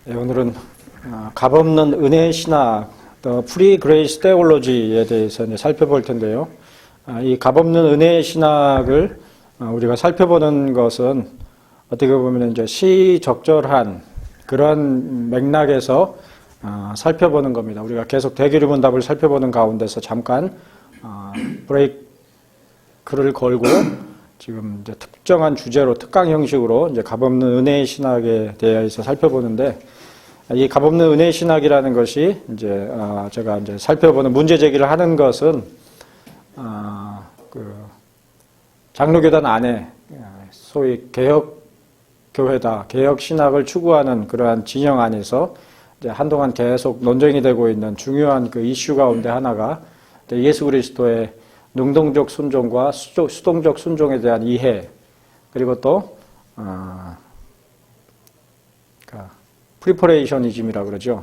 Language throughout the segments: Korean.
네, 오늘은 값없는 은혜의 신학, 프리 그레이스 테올로지에 대해서 이제 살펴볼 텐데요. 이 값없는 은혜의 신학을 우리가 살펴보는 것은 어떻게 보면 이제 시적절한 그런 맥락에서 살펴보는 겁니다. 우리가 계속 대기름문답을 살펴보는 가운데서 잠깐 브레이크를 걸고 지금 이제 특정한 주제로 특강 형식으로 이제 값없는 은혜의 신학에 대해서 살펴보는데, 이 값없는 은혜의 신학이라는 것이 이제 제가 이제 살펴보는 문제 제기를 하는 것은 그 장로교단 안에 소위 개혁 교회다, 개혁 신학을 추구하는 그러한 진영 안에서 이제 한동안 계속 논쟁이 되고 있는 중요한 그 이슈 가운데 하나가 예수 그리스도의 능동적 순종과 수동적 순종에 대한 이해, 그리고 또 프리퍼레이셔니즘이라고 그러죠.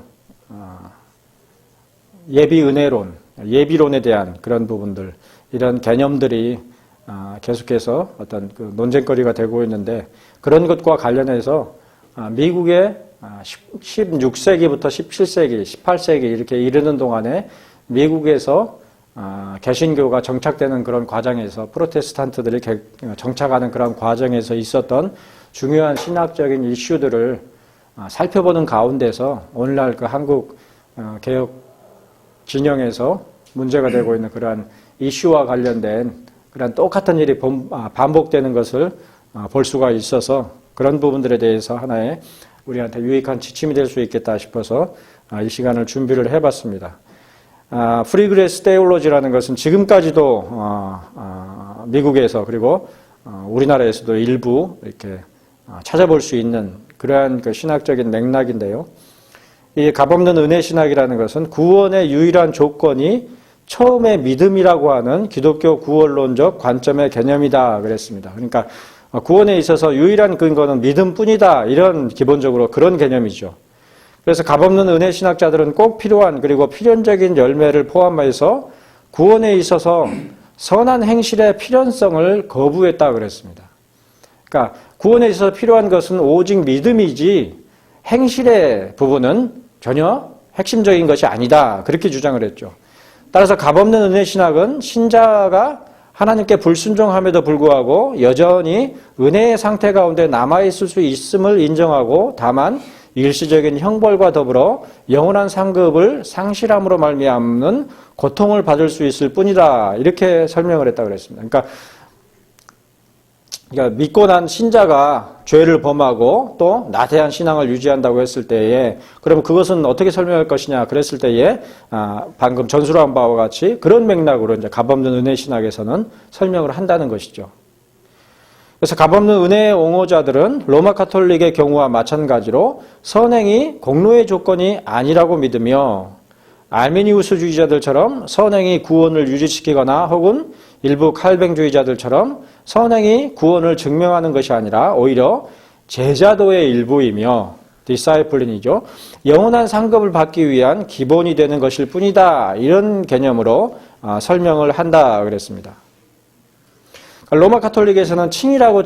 예비 은혜론, 예비론에 대한 그런 부분들, 이런 개념들이 계속해서 어떤 그 논쟁거리가 되고 있는데, 그런 것과 관련해서 미국의 16세기부터 17세기, 18세기 이렇게 이르는 동안에 미국에서 개신교가 정착되는 그런 과정에서, 프로테스탄트들이 정착하는 그런 과정에서 있었던 중요한 신학적인 이슈들을 살펴보는 가운데서 오늘날 그 한국 개혁 진영에서 문제가 되고 있는 그러한 이슈와 관련된 그런 똑같은 일이 반복되는 것을 볼 수가 있어서, 그런 부분들에 대해서 하나의 우리한테 유익한 지침이 될 수 있겠다 싶어서 이 시간을 준비를 해봤습니다. 프리 그레이스 테올로지라는 것은 지금까지도 미국에서 그리고 우리나라에서도 일부 이렇게 찾아볼 수 있는 그러한 그 신학적인 맥락인데요. 이 값없는 은혜 신학이라는 것은 구원의 유일한 조건이 처음의 믿음이라고 하는 기독교 구원론적 관점의 개념이다 그랬습니다. 그러니까 구원에 있어서 유일한 근거는 믿음뿐이다, 이런 기본적으로 그런 개념이죠. 그래서 값없는 은혜 신학자들은 꼭 필요한, 그리고 필연적인 열매를 포함해서 구원에 있어서 선한 행실의 필연성을 거부했다 그랬습니다. 그러니까 구원에 있어서 필요한 것은 오직 믿음이지 행실의 부분은 전혀 핵심적인 것이 아니다, 그렇게 주장을 했죠. 따라서 값없는 은혜 신학은 신자가 하나님께 불순종함에도 불구하고 여전히 은혜의 상태 가운데 남아있을 수 있음을 인정하고, 다만 일시적인 형벌과 더불어 영원한 상급을 상실함으로 말미암는 고통을 받을 수 있을 뿐이다, 이렇게 설명을 했다고 그랬습니다. 그러니까 믿고 난 신자가 죄를 범하고 또 나태한 신앙을 유지한다고 했을 때에, 그러면 그것은 어떻게 설명할 것이냐 그랬을 때에 방금 전수한 바와 같이 그런 맥락으로 이제 값없는 은혜 신학에서는 설명을 한다는 것이죠. 그래서 값없는 은혜의 옹호자들은 로마 가톨릭의 경우와 마찬가지로 선행이 공로의 조건이 아니라고 믿으며, 알미니우스주의자들처럼 선행이 구원을 유지시키거나 혹은 일부 칼뱅주의자들처럼 선행이 구원을 증명하는 것이 아니라 오히려 제자도의 일부이며, 디사이플린이죠, 영원한 상급을 받기 위한 기본이 되는 것일 뿐이다, 이런 개념으로 설명을 한다 그랬습니다. 로마 가톨릭에서는 칭이라고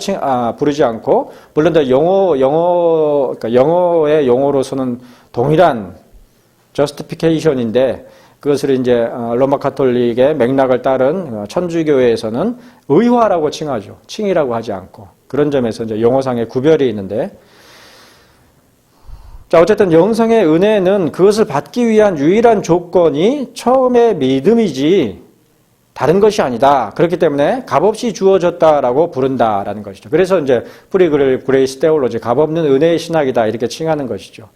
부르지 않고, 물론 그러니까 영어의 용어로서는 동일한 justification인데, 그것을 이제 로마 가톨릭의 맥락을 따른 천주교회에서는 의화라고 칭하죠. 칭이라고 하지 않고. 그런 점에서 이제 용어상의 구별이 있는데, 자, 어쨌든 영성의 은혜는 그것을 받기 위한 유일한 조건이 처음의 믿음이지 다른 것이 아니다. 그렇기 때문에 값없이 주어졌다라고 부른다라는 것이죠. 그래서 이제 프리 그레이스 테올로지, 값없는 은혜의 신학이다, 이렇게 칭하는 것이죠.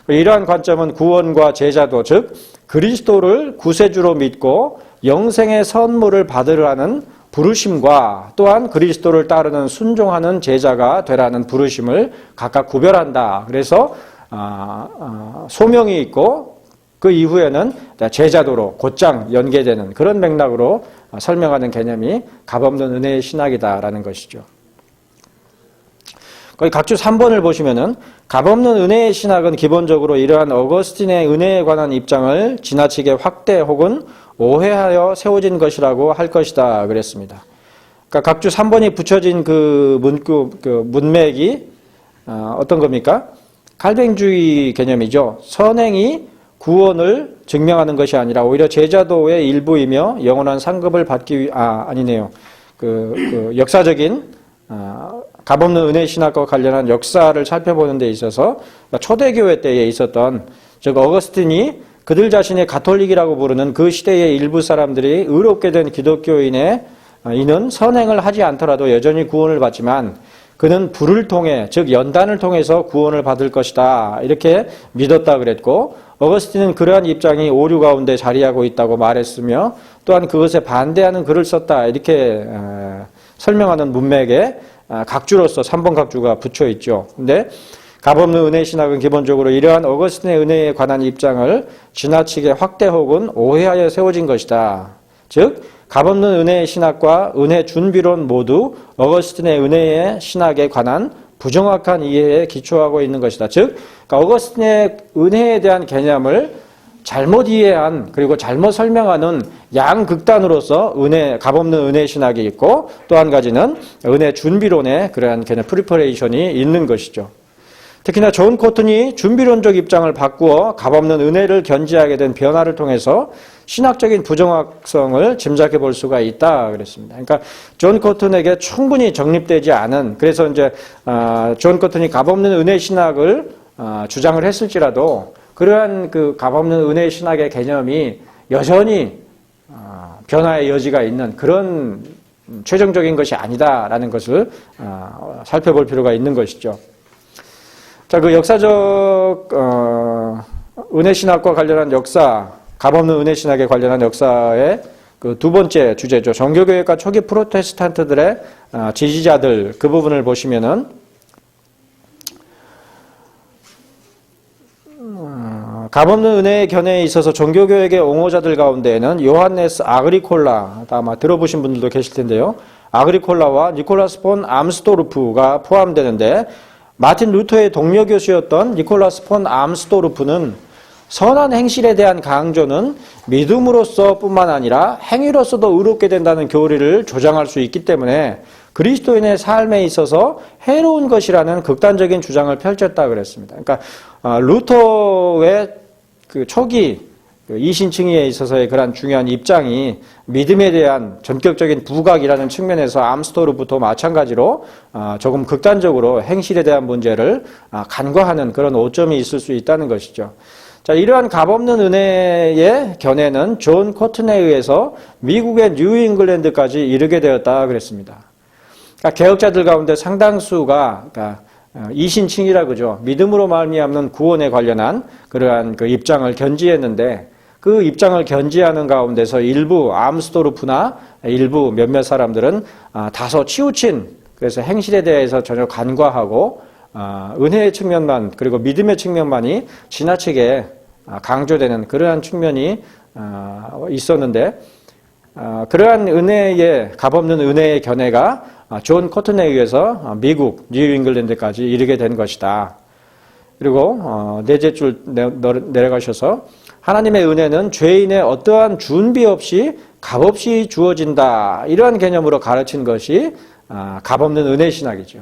이러한 관점은 구원과 제자도, 즉 그리스도를 구세주로 믿고 영생의 선물을 받으라는 부르심과 또한 그리스도를 따르는 순종하는 제자가 되라는 부르심을 각각 구별한다. 그래서 소명이 있고 그 이후에는 제자도로 곧장 연계되는 그런 맥락으로 설명하는 개념이 값없는 은혜의 신학이다라는 것이죠. 거기 각주 3번을 보시면은 값없는 은혜의 신학은 기본적으로 이러한 어거스틴의 은혜에 관한 입장을 지나치게 확대 혹은 오해하여 세워진 것이라고 할 것이다 그랬습니다. 그러니까 각주 3번이 붙여진 그 문맥이 어떤 겁니까? 칼뱅주의 개념이죠. 선행이 구원을 증명하는 것이 아니라 오히려 제자도의 일부이며 영원한 상급을 받기 위해 아니네요. 역사적인 값없는 은혜 신학과 관련한 역사를 살펴보는 데 있어서 초대교회 때에 있었던 즉 어거스틴이 그들 자신의 가톨릭이라고 부르는 그 시대의 일부 사람들이 의롭게 된 기독교인의 이는 선행을 하지 않더라도 여전히 구원을 받지만 그는 불을 통해 즉 연단을 통해서 구원을 받을 것이다 이렇게 믿었다 그랬고 어거스틴은 그러한 입장이 오류 가운데 자리하고 있다고 말했으며 또한 그것에 반대하는 글을 썼다 이렇게 설명하는 문맥에 각주로서 3번 각주가 붙여 있죠. 근데 값없는 은혜 신학은 기본적으로 이러한 어거스틴의 은혜에 관한 입장을 지나치게 확대 혹은 오해하여 세워진 것이다. 즉 값없는 은혜의 신학과 은혜 준비론 모두 어거스틴의 은혜의 신학에 관한 부정확한 이해에 기초하고 있는 것이다. 즉 어거스틴의 은혜에 대한 개념을 잘못 이해한 그리고 잘못 설명하는 양극단으로서 값없는 은혜 신학이 있고 또 한 가지는 은혜 준비론의 그러한 개념 프리퍼레이션이 있는 것이죠. 특히나 존 코튼이 준비론적 입장을 바꾸어 값없는 은혜를 견지하게 된 변화를 통해서 신학적인 부정확성을 짐작해 볼 수가 있다 그랬습니다. 그러니까 존 코튼에게 충분히 정립되지 않은 그래서 이제 존 코튼이 값없는 은혜 신학을 주장을 했을지라도 그러한 그 값없는 은혜 신학의 개념이 여전히 변화의 여지가 있는 그런 최종적인 것이 아니다라는 것을 살펴볼 필요가 있는 것이죠. 자, 그 역사적 은혜 신학과 관련한 역사, 값없는 은혜 신학에 관련한 역사의 그 두 번째 주제죠. 정교교회과 초기 프로테스탄트들의 지지자들 그 부분을 보시면은 값없는 은혜의 견해에 있어서 종교교육의 옹호자들 가운데에는 요한네스 아그리콜라, 아마 들어보신 분들도 계실 텐데요. 아그리콜라와 니콜라스 폰 암스도르프가 포함되는데 마틴 루터의 동료 교수였던 니콜라스 폰 암스도르프는 선한 행실에 대한 강조는 믿음으로서 뿐만 아니라 행위로서도 의롭게 된다는 교리를 조장할 수 있기 때문에 그리스도인의 삶에 있어서 해로운 것이라는 극단적인 주장을 펼쳤다 그랬습니다. 그러니까 루터의 그 초기 이신층위에 있어서의 그런 중요한 입장이 믿음에 대한 전격적인 부각이라는 측면에서 암스토르부터 마찬가지로 조금 극단적으로 행실에 대한 문제를 간과하는 그런 오점이 있을 수 있다는 것이죠. 자, 이러한 값없는 은혜의 견해는 존 코튼에 의해서 미국의 뉴잉글랜드까지 이르게 되었다 그랬습니다. 그러니까 개혁자들 가운데 상당수가 이신층이라 그러죠. 믿음으로 말미암는 구원에 관련한 그러한 그 입장을 견지했는데 그 입장을 견지하는 가운데서 일부 암스토르프나 일부 몇몇 사람들은 다소 치우친 그래서 행실에 대해서 전혀 간과하고 은혜의 측면만 그리고 믿음의 측면만이 지나치게 강조되는 그러한 측면이 있었는데 그러한 은혜의 값없는 은혜의 견해가 존 코튼에 의해서 미국 뉴잉글랜드까지 이르게 된 것이다. 그리고 넷째 줄 내려가셔서 하나님의 은혜는 죄인의 어떠한 준비 없이 값없이 주어진다. 이러한 개념으로 가르친 것이 값없는 은혜 신학이죠.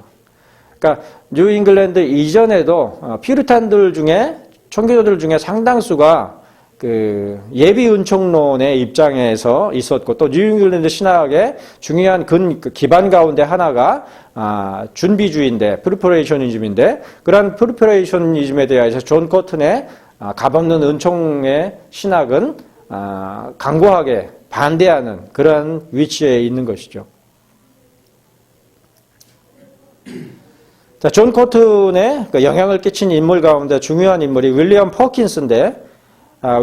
그러니까 뉴잉글랜드 이전에도 피르탄들 중에 청교도들 중에 상당수가 그 예비 은총론의 입장에서 있었고 또 뉴잉글랜드 신학의 중요한 기반 가운데 하나가 준비주의인데 프리퍼레이셔니즘인데 그러한 프리퍼레이셔니즘에 대해서 존 코튼의 값없는 은총의 신학은 강고하게 반대하는 그러한 위치에 있는 것이죠. 자, 존 코튼의 영향을 끼친 인물 가운데 중요한 인물이 윌리엄 퍼킨스인데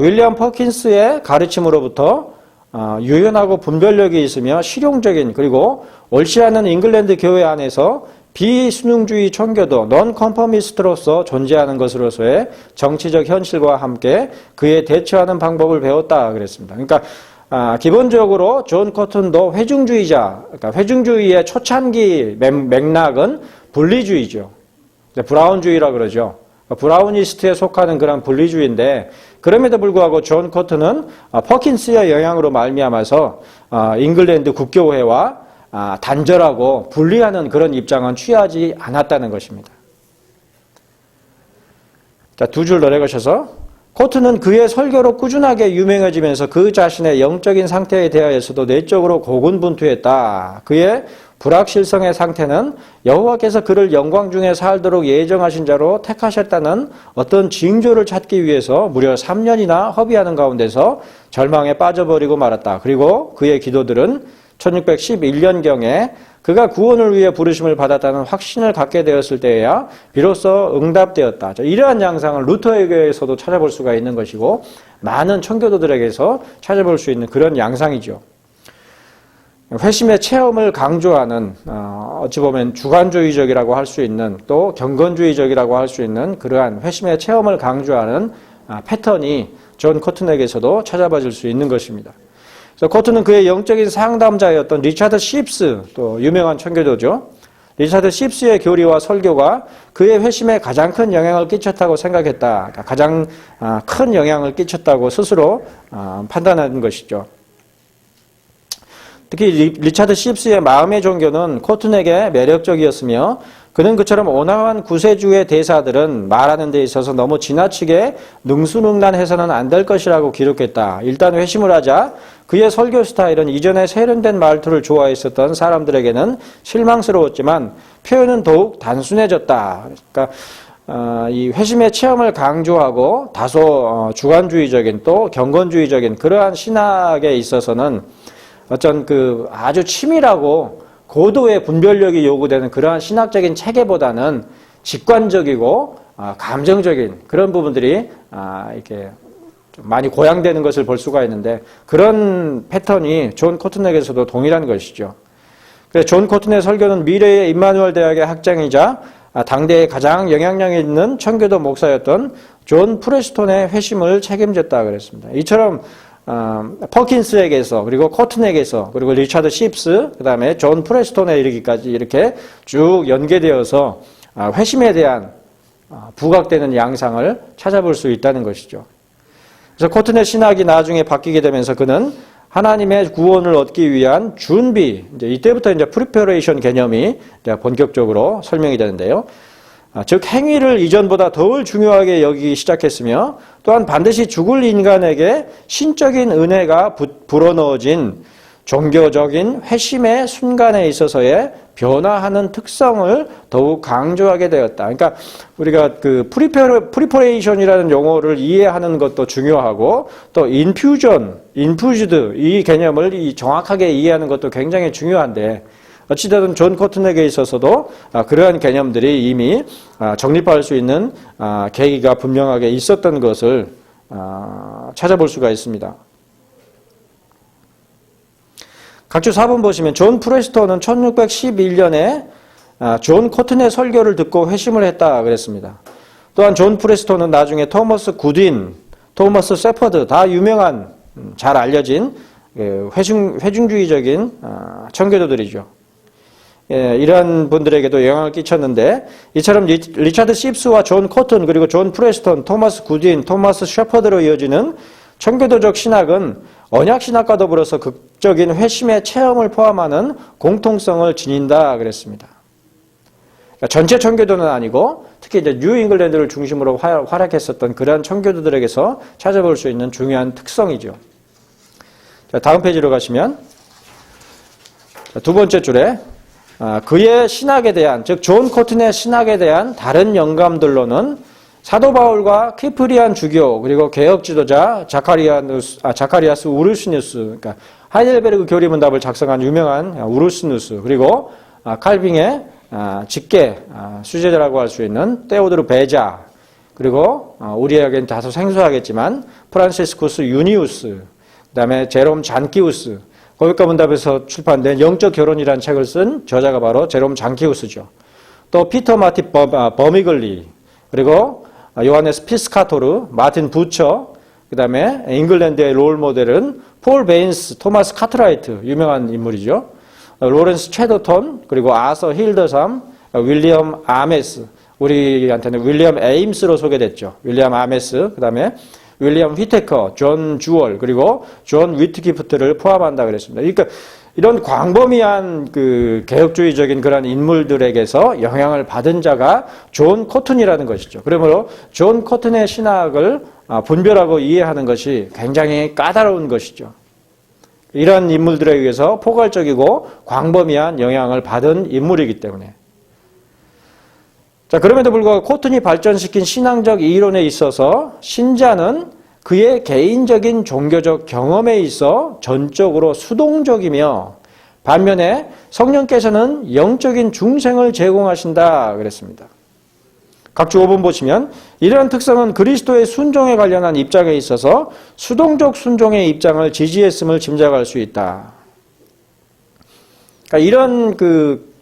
윌리엄 퍼킨스의 가르침으로부터 유연하고 분별력이 있으며 실용적인 그리고 옳지 않은 잉글랜드 교회 안에서 비순응주의 청교도 넌컨퍼미스트로서 존재하는 것으로서의 정치적 현실과 함께 그에 대처하는 방법을 배웠다 그랬습니다. 그러니까 기본적으로 존 코튼도 회중주의자, 그러니까 회중주의의 초창기 맥락은 분리주의죠. 브라운주의라 그러죠. 브라우니스트에 속하는 그런 분리주의인데 그럼에도 불구하고 존 코튼은 퍼킨스의 영향으로 말미암아서 잉글랜드 국교회와 단절하고 분리하는 그런 입장은 취하지 않았다는 것입니다. 자, 두 줄 노래가셔서 코트는 그의 설교로 꾸준하게 유명해지면서 그 자신의 영적인 상태에 대하여서도 내적으로 고군분투했다. 그의 불확실성의 상태는 여호와께서 그를 영광 중에 살도록 예정하신 자로 택하셨다는 어떤 징조를 찾기 위해서 무려 3년이나 허비하는 가운데서 절망에 빠져버리고 말았다. 그리고 그의 기도들은 1611년경에 그가 구원을 위해 부르심을 받았다는 확신을 갖게 되었을 때에야 비로소 응답되었다. 이러한 양상을 루터에게서도 찾아볼 수가 있는 것이고 많은 청교도들에게서 찾아볼 수 있는 그런 양상이죠. 회심의 체험을 강조하는 어찌 보면 주관주의적이라고 할 수 있는 또 경건주의적이라고 할 수 있는 그러한 회심의 체험을 강조하는 패턴이 존 코튼에게서도 찾아봐질 수 있는 것입니다. 그래서 코튼은 그의 영적인 상담자였던 리차드 쉽스, 또 유명한 청교도죠. 리차드 쉽스의 교리와 설교가 그의 회심에 가장 큰 영향을 끼쳤다고 생각했다. 가장 큰 영향을 끼쳤다고 스스로 판단한 것이죠. 특히 리차드 쉽스의 마음의 종교는 코튼에게 매력적이었으며 그는 그처럼 온화한 구세주의 대사들은 말하는 데 있어서 너무 지나치게 능수능란해서는 안 될 것이라고 기록했다. 일단 회심을 하자 그의 설교 스타일은 이전에 세련된 말투를 좋아했었던 사람들에게는 실망스러웠지만 표현은 더욱 단순해졌다. 그러니까 이 회심의 체험을 강조하고 다소 주관주의적인 또 경건주의적인 그러한 신학에 있어서는 어떤 그 아주 치밀하고 고도의 분별력이 요구되는 그러한 신학적인 체계보다는 직관적이고 감정적인 그런 부분들이 이렇게 좀 많이 고양되는 것을 볼 수가 있는데 그런 패턴이 존 코튼에게서도 동일한 것이죠. 그래서 존 코튼의 설교는 미래의 임마누엘 대학의 학장이자 당대에 가장 영향력 있는 청교도 목사였던 존 프레스톤의 회심을 책임졌다 그랬습니다. 이처럼 퍼킨스에게서 그리고 코튼에게서 그리고 리차드 쉽스 그다음에 존 프레스톤에 이르기까지 이렇게 쭉 연계되어서 회심에 대한 부각되는 양상을 찾아볼 수 있다는 것이죠. 그래서 코튼의 신학이 나중에 바뀌게 되면서 그는 하나님의 구원을 얻기 위한 준비, 이때부터 이제 프리퍼레이션 개념이 본격적으로 설명이 되는데요. 즉 행위를 이전보다 더 중요하게 여기기 시작했으며 또한 반드시 죽을 인간에게 신적인 은혜가 불어넣어진 종교적인 회심의 순간에 있어서의 변화하는 특성을 더욱 강조하게 되었다. 그러니까 우리가 그 프리퍼레이션이라는 용어를 이해하는 것도 중요하고 또 인퓨즈드 이 개념을 정확하게 이해하는 것도 굉장히 중요한데 어찌되든 존 코튼에게 있어서도 그러한 개념들이 이미 정립할 수 있는 계기가 분명하게 있었던 것을 찾아볼 수가 있습니다. 각주 4번 보시면 존 프레스톤은 1611년에 존 코튼의 설교를 듣고 회심을 했다 그랬습니다. 또한 존 프레스톤은 나중에 토머스 구딘, 토머스 세퍼드 다 유명한 잘 알려진 회중주의적인 청교도들이죠. 이러한 분들에게도 영향을 끼쳤는데 이처럼 리차드 쉽스와 존 코튼 그리고 존 프레스톤, 토머스 구딘, 토머스 셰퍼드로 이어지는 청교도적 신학은 언약신학과 더불어서 극적인 회심의 체험을 포함하는 공통성을 지닌다 그랬습니다. 그러니까 전체 청교도는 아니고 특히 이제 뉴 잉글랜드를 중심으로 활약했었던 그러한 청교도들에게서 찾아볼 수 있는 중요한 특성이죠. 자, 다음 페이지로 가시면 두 번째 줄에 그의 신학에 대한 즉 존 코튼의 신학에 대한 다른 영감들로는 사도 바울과 키프리안 주교 그리고 개혁 지도자 자카리아스 우르시누스 그러니까 하이델베르그 교리문답을 작성한 유명한 우르시누스 그리고 칼빙의 직계 수제자라고 할 수 있는 테오도르 베자 그리고 우리에겐 다소 생소하겠지만 프란시스쿠스 유니우스 그다음에 제롬 잔키우스 고백과 문답에서 출판된 영적 결혼이라는 책을 쓴 저자가 바로 제롬 잔키우스죠. 또 피터 마티 버미글리 그리고 요하네스 피스카토르, 마틴 부처, 그 다음에 잉글랜드의 롤 모델은 폴 베인스, 토마스 카트라이트, 유명한 인물이죠. 로렌스 체더턴, 그리고 아서 힐더삼, 윌리엄 아메스, 우리한테는 윌리엄 에임스로 소개됐죠. 윌리엄 아메스, 그 다음에 윌리엄 휘테커, 존 주얼, 그리고 존 위트기프트를 포함한다 그랬습니다. 그러니까 이런 광범위한 그 개혁주의적인 그런 인물들에게서 영향을 받은 자가 존 코튼이라는 것이죠. 그러므로 존 코튼의 신학을 분별하고 이해하는 것이 굉장히 까다로운 것이죠. 이런 인물들에 의해서 포괄적이고 광범위한 영향을 받은 인물이기 때문에. 자, 그럼에도 불구하고 코튼이 발전시킨 신앙적 이론에 있어서 신자는 그의 개인적인 종교적 경험에 있어 전적으로 수동적이며 반면에 성령께서는 영적인 중생을 제공하신다 그랬습니다. 각주 5번 보시면 이러한 특성은 그리스도의 순종에 관련한 입장에 있어서 수동적 순종의 입장을 지지했음을 짐작할 수 있다. 그러니까 이런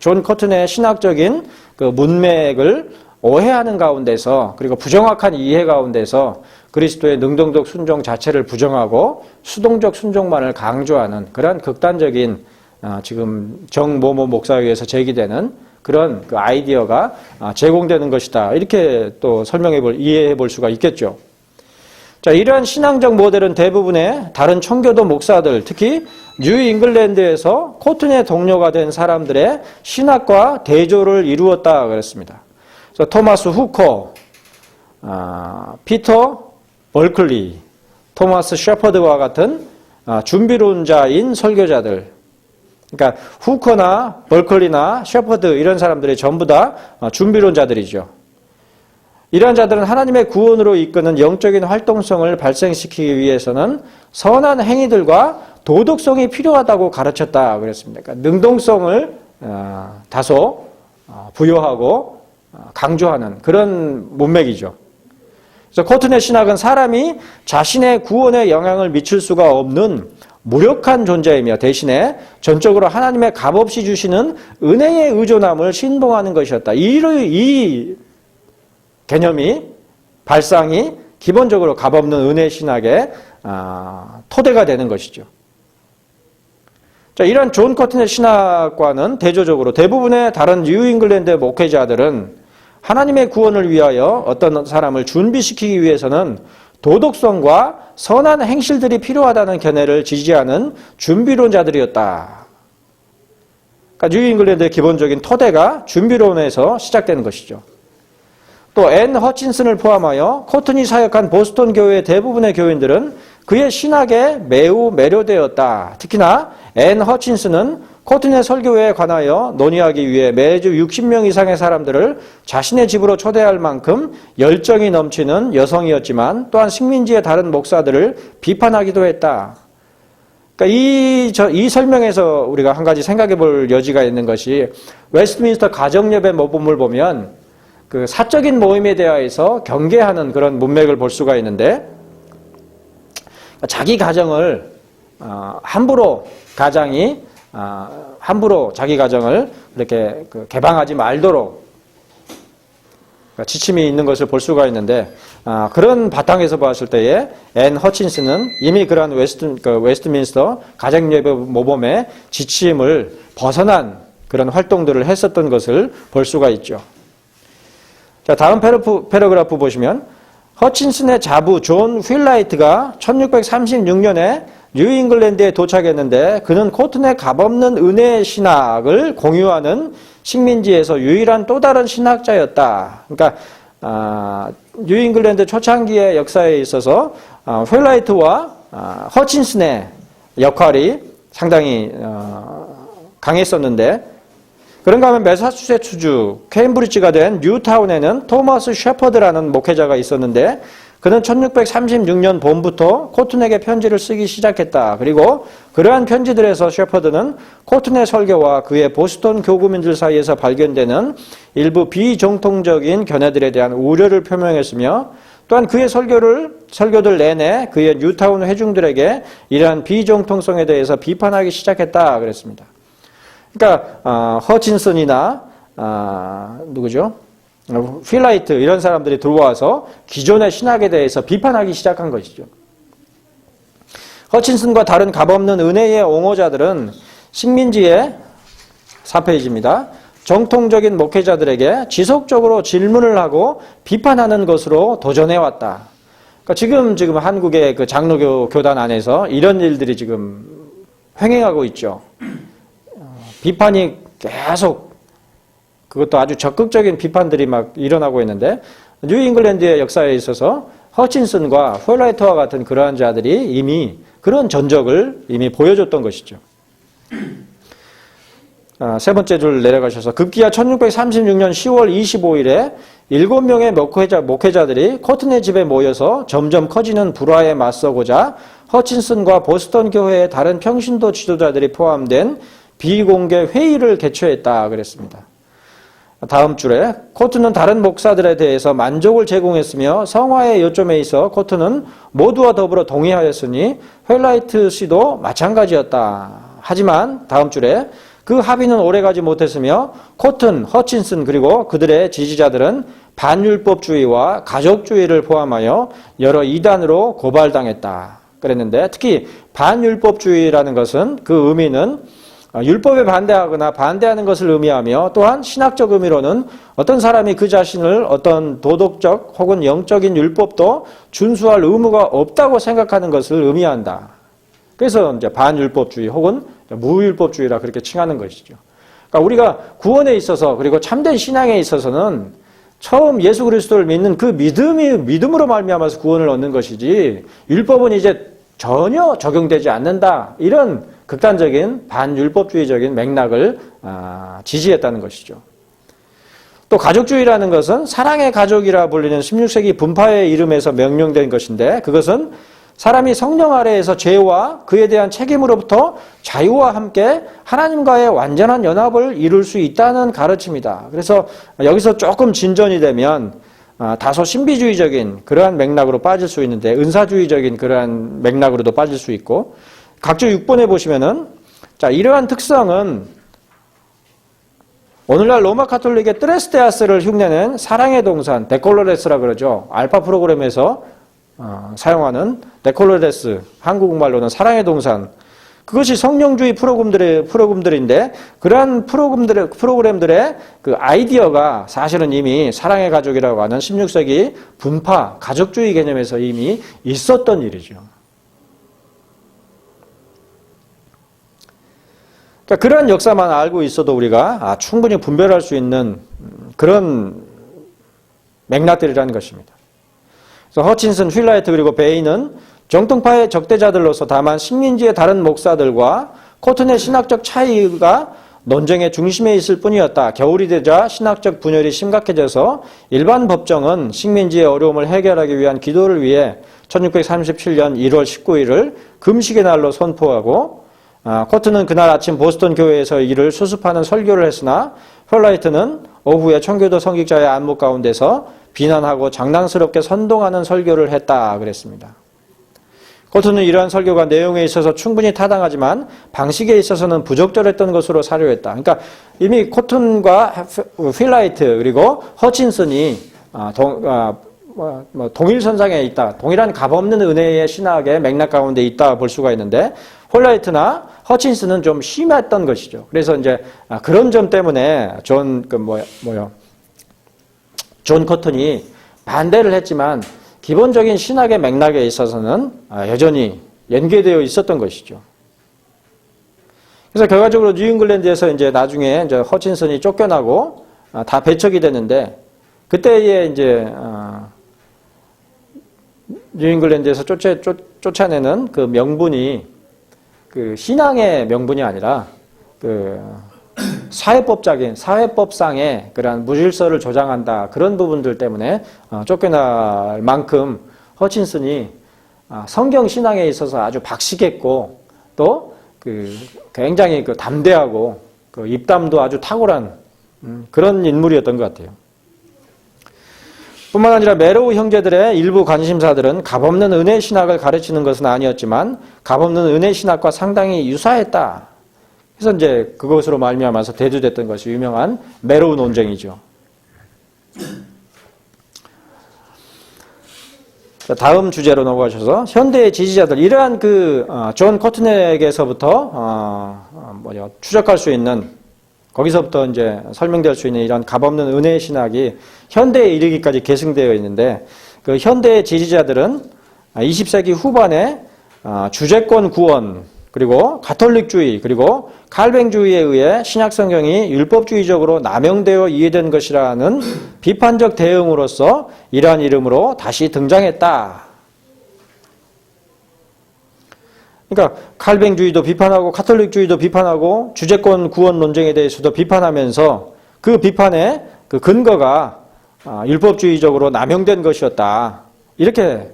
존 커튼의 신학적인 문맥을 오해하는 가운데서 그리고 부정확한 이해 가운데서 그리스도의 능동적 순종 자체를 부정하고 수동적 순종만을 강조하는 그런 극단적인 지금 정모모 목사에 의해서 제기되는 그런 아이디어가 제공되는 것이다. 이렇게 또 이해해 볼 수가 있겠죠. 자, 이러한 신앙적 모델은 대부분의 다른 청교도 목사들, 특히 뉴 잉글랜드에서 코튼의 동료가 된 사람들의 신학과 대조를 이루었다 그랬습니다. 그래서 토마스 후커, 피터 벌클리, 토마스 셰퍼드와 같은 준비론자인 설교자들, 그러니까 후커나 벌클리나 셰퍼드 이런 사람들이 전부 다 준비론자들이죠. 이러한 자들은 하나님의 구원으로 이끄는 영적인 활동성을 발생시키기 위해서는 선한 행위들과 도덕성이 필요하다고 가르쳤다 그랬습니다. 그러니까 능동성을 다소 부여하고 강조하는 그런 문맥이죠. 그래서 코튼의 신학은 사람이 자신의 구원에 영향을 미칠 수가 없는 무력한 존재이며 대신에 전적으로 하나님의 값없이 주시는 은혜에 의존함을 신봉하는 것이었다. 이 개념이 발상이 기본적으로 값없는 은혜 신학의 토대가 되는 것이죠. 자, 이런 존 커튼의 신학과는 대조적으로 대부분의 다른 뉴 잉글랜드 목회자들은 하나님의 구원을 위하여 어떤 사람을 준비시키기 위해서는 도덕성과 선한 행실들이 필요하다는 견해를 지지하는 준비론자들이었다. 그러니까 뉴 잉글랜드의 기본적인 토대가 준비론에서 시작되는 것이죠. 또 앤 허친슨을 포함하여 코튼이 사역한 보스턴 교회의 대부분의 교인들은 그의 신학에 매우 매료되었다. 특히나 앤 허친슨은 코튼의 설교에 관하여 논의하기 위해 매주 60명 이상의 사람들을 자신의 집으로 초대할 만큼 열정이 넘치는 여성이었지만 또한 식민지의 다른 목사들을 비판하기도 했다. 그러니까 이 설명에서 우리가 한 가지 생각해 볼 여지가 있는 것이 웨스트민스터 가정예배 모범을 보면 그 사적인 모임에 대하여서 경계하는 그런 문맥을 볼 수가 있는데 자기 가정을 함부로 자기 가정을 이렇게 개방하지 말도록 지침이 있는 것을 볼 수가 있는데 그런 바탕에서 봤을 때에 앤 허친슨은 이미 그러한 웨스트민스터 가정예배 모범의 지침을 벗어난 그런 활동들을 했었던 것을 볼 수가 있죠. 자, 다음 패러그래프 보시면 허친슨의 자부 존 휠라이트가 1636년에 뉴잉글랜드에 도착했는데 그는 코튼의 값없는 은혜 신학을 공유하는 식민지에서 유일한 또 다른 신학자였다. 그러니까 뉴잉글랜드 초창기의 역사에 있어서 휠라이트와 허친슨의 역할이 상당히 강했었는데 그런가 하면 매사추세츠주 케임브리지가 된 뉴타운에는 토마스 셰퍼드라는 목회자가 있었는데 그는 1636년 봄부터 코튼에게 편지를 쓰기 시작했다. 그리고 그러한 편지들에서 셰퍼드는 코튼의 설교와 그의 보스턴 교구민들 사이에서 발견되는 일부 비정통적인 견해들에 대한 우려를 표명했으며 또한 그의 설교들 내내 그의 뉴타운 회중들에게 이러한 비정통성에 대해서 비판하기 시작했다. 그랬습니다. 그러니까 허친슨이나 누구죠? 휠라이트 이런 사람들이 들어와서 기존의 신학에 대해서 비판하기 시작한 것이죠. 허친슨과 다른 값없는 은혜의 옹호자들은 식민지의 4페이지입니다. 정통적인 목회자들에게 지속적으로 질문을 하고 비판하는 것으로 도전해왔다. 그러니까 지금 한국의 그 장로교 교단 안에서 이런 일들이 지금 횡행하고 있죠. 비판이 계속, 그것도 아주 적극적인 비판들이 막 일어나고 있는데, 뉴잉글랜드의 역사에 있어서 허친슨과 휠라이터와 같은 그러한 자들이 이미 그런 전적을 이미 보여줬던 것이죠. 세 번째 줄 내려가셔서 급기야 1636년 10월 25일에 7명의 목회자들이 코튼의 집에 모여서 점점 커지는 불화에 맞서고자 허친슨과 보스턴 교회의 다른 평신도 지도자들이 포함된 비공개 회의를 개최했다 그랬습니다. 다음 줄에 코튼은 다른 목사들에 대해서 만족을 제공했으며 성화의 요점에 있어 코튼은 모두와 더불어 동의하였으니 휠라이트 씨도 마찬가지였다. 하지만 다음 줄에 그 합의는 오래가지 못했으며 코튼, 허친슨 그리고 그들의 지지자들은 반율법주의와 가족주의를 포함하여 여러 이단으로 고발당했다 그랬는데, 특히 반율법주의라는 것은 그 의미는 율법에 반대하거나 반대하는 것을 의미하며, 또한 신학적 의미로는 어떤 사람이 그 자신을 어떤 도덕적 혹은 영적인 율법도 준수할 의무가 없다고 생각하는 것을 의미한다. 그래서 이제 반율법주의 혹은 무율법주의라 그렇게 칭하는 것이죠. 그러니까 우리가 구원에 있어서 그리고 참된 신앙에 있어서는 처음 예수 그리스도를 믿는 그 믿음으로 말미암아서 구원을 얻는 것이지, 율법은 이제 전혀 적용되지 않는다, 이런 극단적인 반율법주의적인 맥락을 지지했다는 것이죠. 또 가족주의라는 것은 사랑의 가족이라 불리는 16세기 분파의 이름에서 명명된 것인데, 그것은 사람이 성령 아래에서 죄와 그에 대한 책임으로부터 자유와 함께 하나님과의 완전한 연합을 이룰 수 있다는 가르침이다. 그래서 여기서 조금 진전이 되면 다소 신비주의적인 그러한 맥락으로 빠질 수 있는데, 은사주의적인 그러한 맥락으로도 빠질 수 있고, 각주 6번에 보시면은, 자, 이러한 특성은 오늘날 로마 카톨릭의 트레스테아스를 흉내낸 사랑의 동산, 데콜로레스라 그러죠. 알파 프로그램에서 사용하는 데콜로레스, 한국말로는 사랑의 동산, 그것이 성령주의 프로그램들인데, 그러한 프로그램들의 그 아이디어가 사실은 이미 사랑의 가족이라고 하는 16세기 분파, 가족주의 개념에서 이미 있었던 일이죠. 그러니까 그런 역사만 알고 있어도 우리가 충분히 분별할 수 있는 그런 맥락들이라는 것입니다. 그래서 허친슨, 휠라이트 그리고 베이는 정통파의 적대자들로서 다만 식민지의 다른 목사들과 코튼의 신학적 차이가 논쟁의 중심에 있을 뿐이었다. 겨울이 되자 신학적 분열이 심각해져서 일반 법정은 식민지의 어려움을 해결하기 위한 기도를 위해 1637년 1월 19일을 금식의 날로 선포하고, 코튼은 그날 아침 보스턴 교회에서 이를 수습하는 설교를 했으나 휠라이트는 오후에 청교도 성직자의 안목 가운데서 비난하고 장난스럽게 선동하는 설교를 했다 그랬습니다. 코튼은 이러한 설교가 내용에 있어서 충분히 타당하지만 방식에 있어서는 부적절했던 것으로 사료했다. 그러니까 이미 코튼과 휠라이트 그리고 허친슨이 동일선상에 있다, 동일한 값없는 은혜의 신학의 맥락 가운데 있다 볼 수가 있는데, 휠라이트나 허친슨은 좀 심했던 것이죠. 그래서 이제 그런 점 때문에 존 코튼이 반대를 했지만 기본적인 신학의 맥락에 있어서는 여전히 연계되어 있었던 것이죠. 그래서 결과적으로 뉴잉글랜드에서 이제 나중에 이제 허친슨이 쫓겨나고 다 배척이 되는데, 그때에 이제 뉴잉글랜드에서 쫓아내는 그 명분이 그 신앙의 명분이 아니라 그 사회법상의 그러한 무질서를 조장한다, 그런 부분들 때문에 쫓겨날 만큼 허친슨이 성경 신앙에 있어서 아주 박식했고, 또 그 굉장히 그 담대하고 그 입담도 아주 탁월한 그런 인물이었던 것 같아요. 뿐만 아니라 메로우 형제들의 일부 관심사들은 값없는 은혜 신학을 가르치는 것은 아니었지만 값없는 은혜 신학과 상당히 유사했다. 그래서 이제 그것으로 말미암아서 대두됐던 것이 유명한 메로우 논쟁이죠. 자, 다음 주제로 넘어가셔서 현대의 지지자들, 이러한 존 코튼에게서부터 추적할 수 있는, 거기서부터 이제 설명될 수 있는 이런 값없는 은혜의 신학이 현대에 이르기까지 계승되어 있는데, 그 현대의 지지자들은 20세기 후반에 주재권 구원, 그리고 가톨릭주의, 그리고 칼뱅주의에 의해 신약성경이 율법주의적으로 남용되어 이해된 것이라는 비판적 대응으로서 이러한 이름으로 다시 등장했다. 그러니까 칼뱅주의도 비판하고 가톨릭주의도 비판하고 주제권 구원 논쟁에 대해서도 비판하면서 그 비판의 그 근거가 율법주의적으로 남용된 것이었다. 이렇게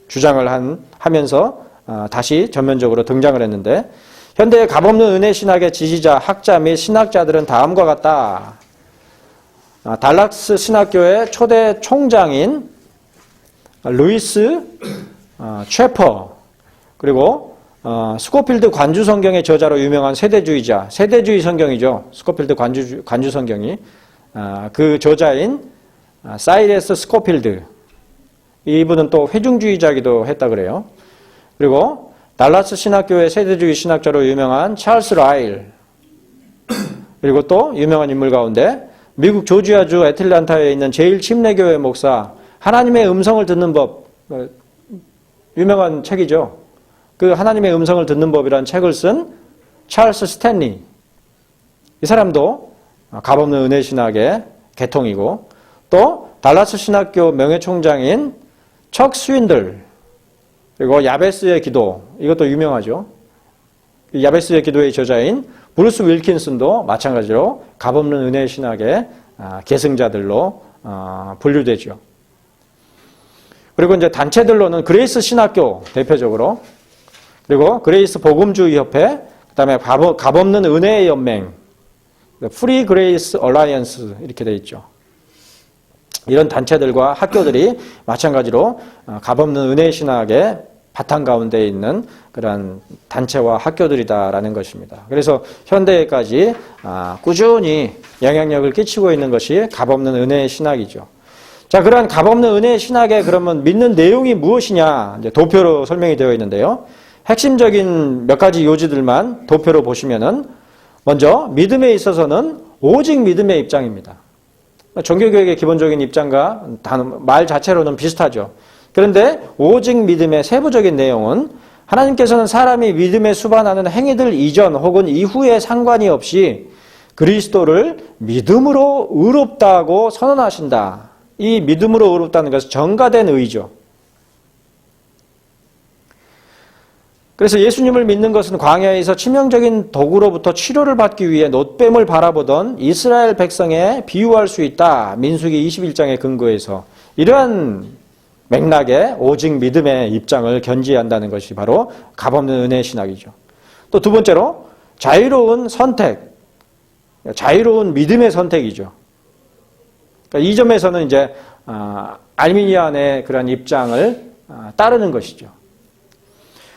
주장을 하면서 다시 전면적으로 등장을 했는데, 현대의 값없는 은혜 신학의 지지자, 학자 및 신학자들은 다음과 같다. 달락스 신학교의 초대 총장인 루이스 최퍼, 그리고 스코필드 관주 성경의 저자로 유명한 세대주의자, 세대주의 성경이죠. 스코필드 관주 성경이 그 저자인 사이레스 스코필드, 이분은 또 회중주의자이기도 했다 그래요. 그리고 달라스 신학교의 세대주의 신학자로 유명한 찰스 라일, 그리고 또 유명한 인물 가운데 미국 조지아주 애틀랜타에 있는 제1침례교회 목사, 하나님의 음성을 듣는 법, 유명한 책이죠. 그 하나님의 음성을 듣는 법이라는 책을 쓴 찰스 스탠리, 이 사람도 값없는 은혜 신학의 계통이고, 또 달라스 신학교 명예총장인 척 스윈들, 그리고 야베스의 기도, 이것도 유명하죠. 야베스의 기도의 저자인 브루스 윌킨슨도 마찬가지로 값없는 은혜 신학의 계승자들로 분류되죠. 그리고 이제 단체들로는 그레이스 신학교 대표적으로, 그리고 그레이스 복음주의 협회, 그다음에 값없는 은혜의 연맹, 프리 그레이스 얼라이언스 이렇게 되어 있죠. 이런 단체들과 학교들이 마찬가지로 값없는 은혜 신학의 바탕 가운데 있는 그런 단체와 학교들이다라는 것입니다. 그래서 현대에까지 꾸준히 영향력을 끼치고 있는 것이 값없는 은혜 신학이죠. 자, 그러한 값없는 은혜 신학의 그러면 믿는 내용이 무엇이냐, 이제 도표로 설명이 되어 있는데요. 핵심적인 몇 가지 요지들만 도표로 보시면은, 먼저 믿음에 있어서는 오직 믿음의 입장입니다. 종교개혁의 기본적인 입장과 말 자체로는 비슷하죠. 그런데 오직 믿음의 세부적인 내용은 하나님께서는 사람이 믿음에 수반하는 행위들 이전 혹은 이후에 상관이 없이 그리스도를 믿음으로 의롭다고 선언하신다. 이 믿음으로 의롭다는 것은 정가된 의죠. 그래서 예수님을 믿는 것은 광야에서 치명적인 독으로부터 치료를 받기 위해 놋뱀을 바라보던 이스라엘 백성에 비유할 수 있다. 민수기 21장의 근거에서 이러한 맥락에 오직 믿음의 입장을 견지한다는 것이 바로 값없는 은혜 신학이죠. 또 두 번째로 자유로운 선택, 자유로운 믿음의 선택이죠. 그러니까 이 점에서는 이제 알미니안의 그런 입장을 따르는 것이죠.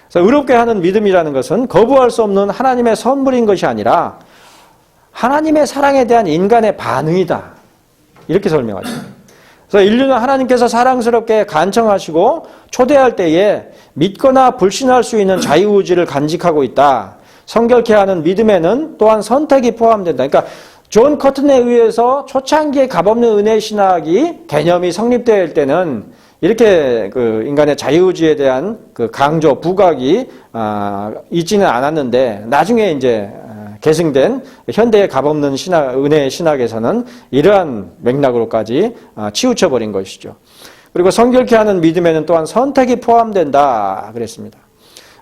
그래서 의롭게 하는 믿음이라는 것은 거부할 수 없는 하나님의 선물인 것이 아니라 하나님의 사랑에 대한 인간의 반응이다. 이렇게 설명하죠. 그래서 인류는 하나님께서 사랑스럽게 간청하시고 초대할 때에 믿거나 불신할 수 있는 자유의지를 간직하고 있다. 성결케 하는 믿음에는 또한 선택이 포함된다. 그러니까 존 커튼에 의해서 초창기의 값없는 은혜 신학이 개념이 성립될 때는 이렇게 그 인간의 자유의지에 대한 그 강조, 부각이 있지는 않았는데, 나중에 이제 계승된 현대의 값없는 신학, 은혜 신학에서는 이러한 맥락으로까지 치우쳐버린 것이죠. 그리고 성결케 하는 믿음에는 또한 선택이 포함된다 그랬습니다.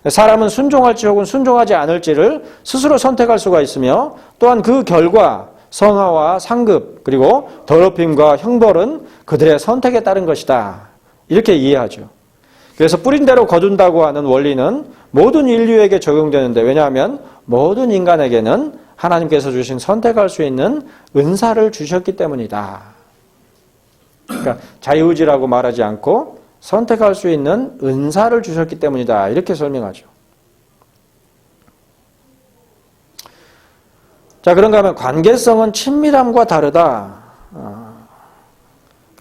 사람은 순종할지 혹은 순종하지 않을지를 스스로 선택할 수가 있으며, 또한 그 결과 성화와 상급 그리고 더럽힘과 형벌은 그들의 선택에 따른 것이다. 이렇게 이해하죠. 그래서 뿌린 대로 거둔다고 하는 원리는 모든 인류에게 적용되는데, 왜냐하면 모든 인간에게는 하나님께서 주신 선택할 수 있는 은사를 주셨기 때문이다. 그러니까 자유의지라고 말하지 않고 선택할 수 있는 은사를 주셨기 때문이다. 이렇게 설명하죠. 자, 그런가 하면 관계성은 친밀함과 다르다.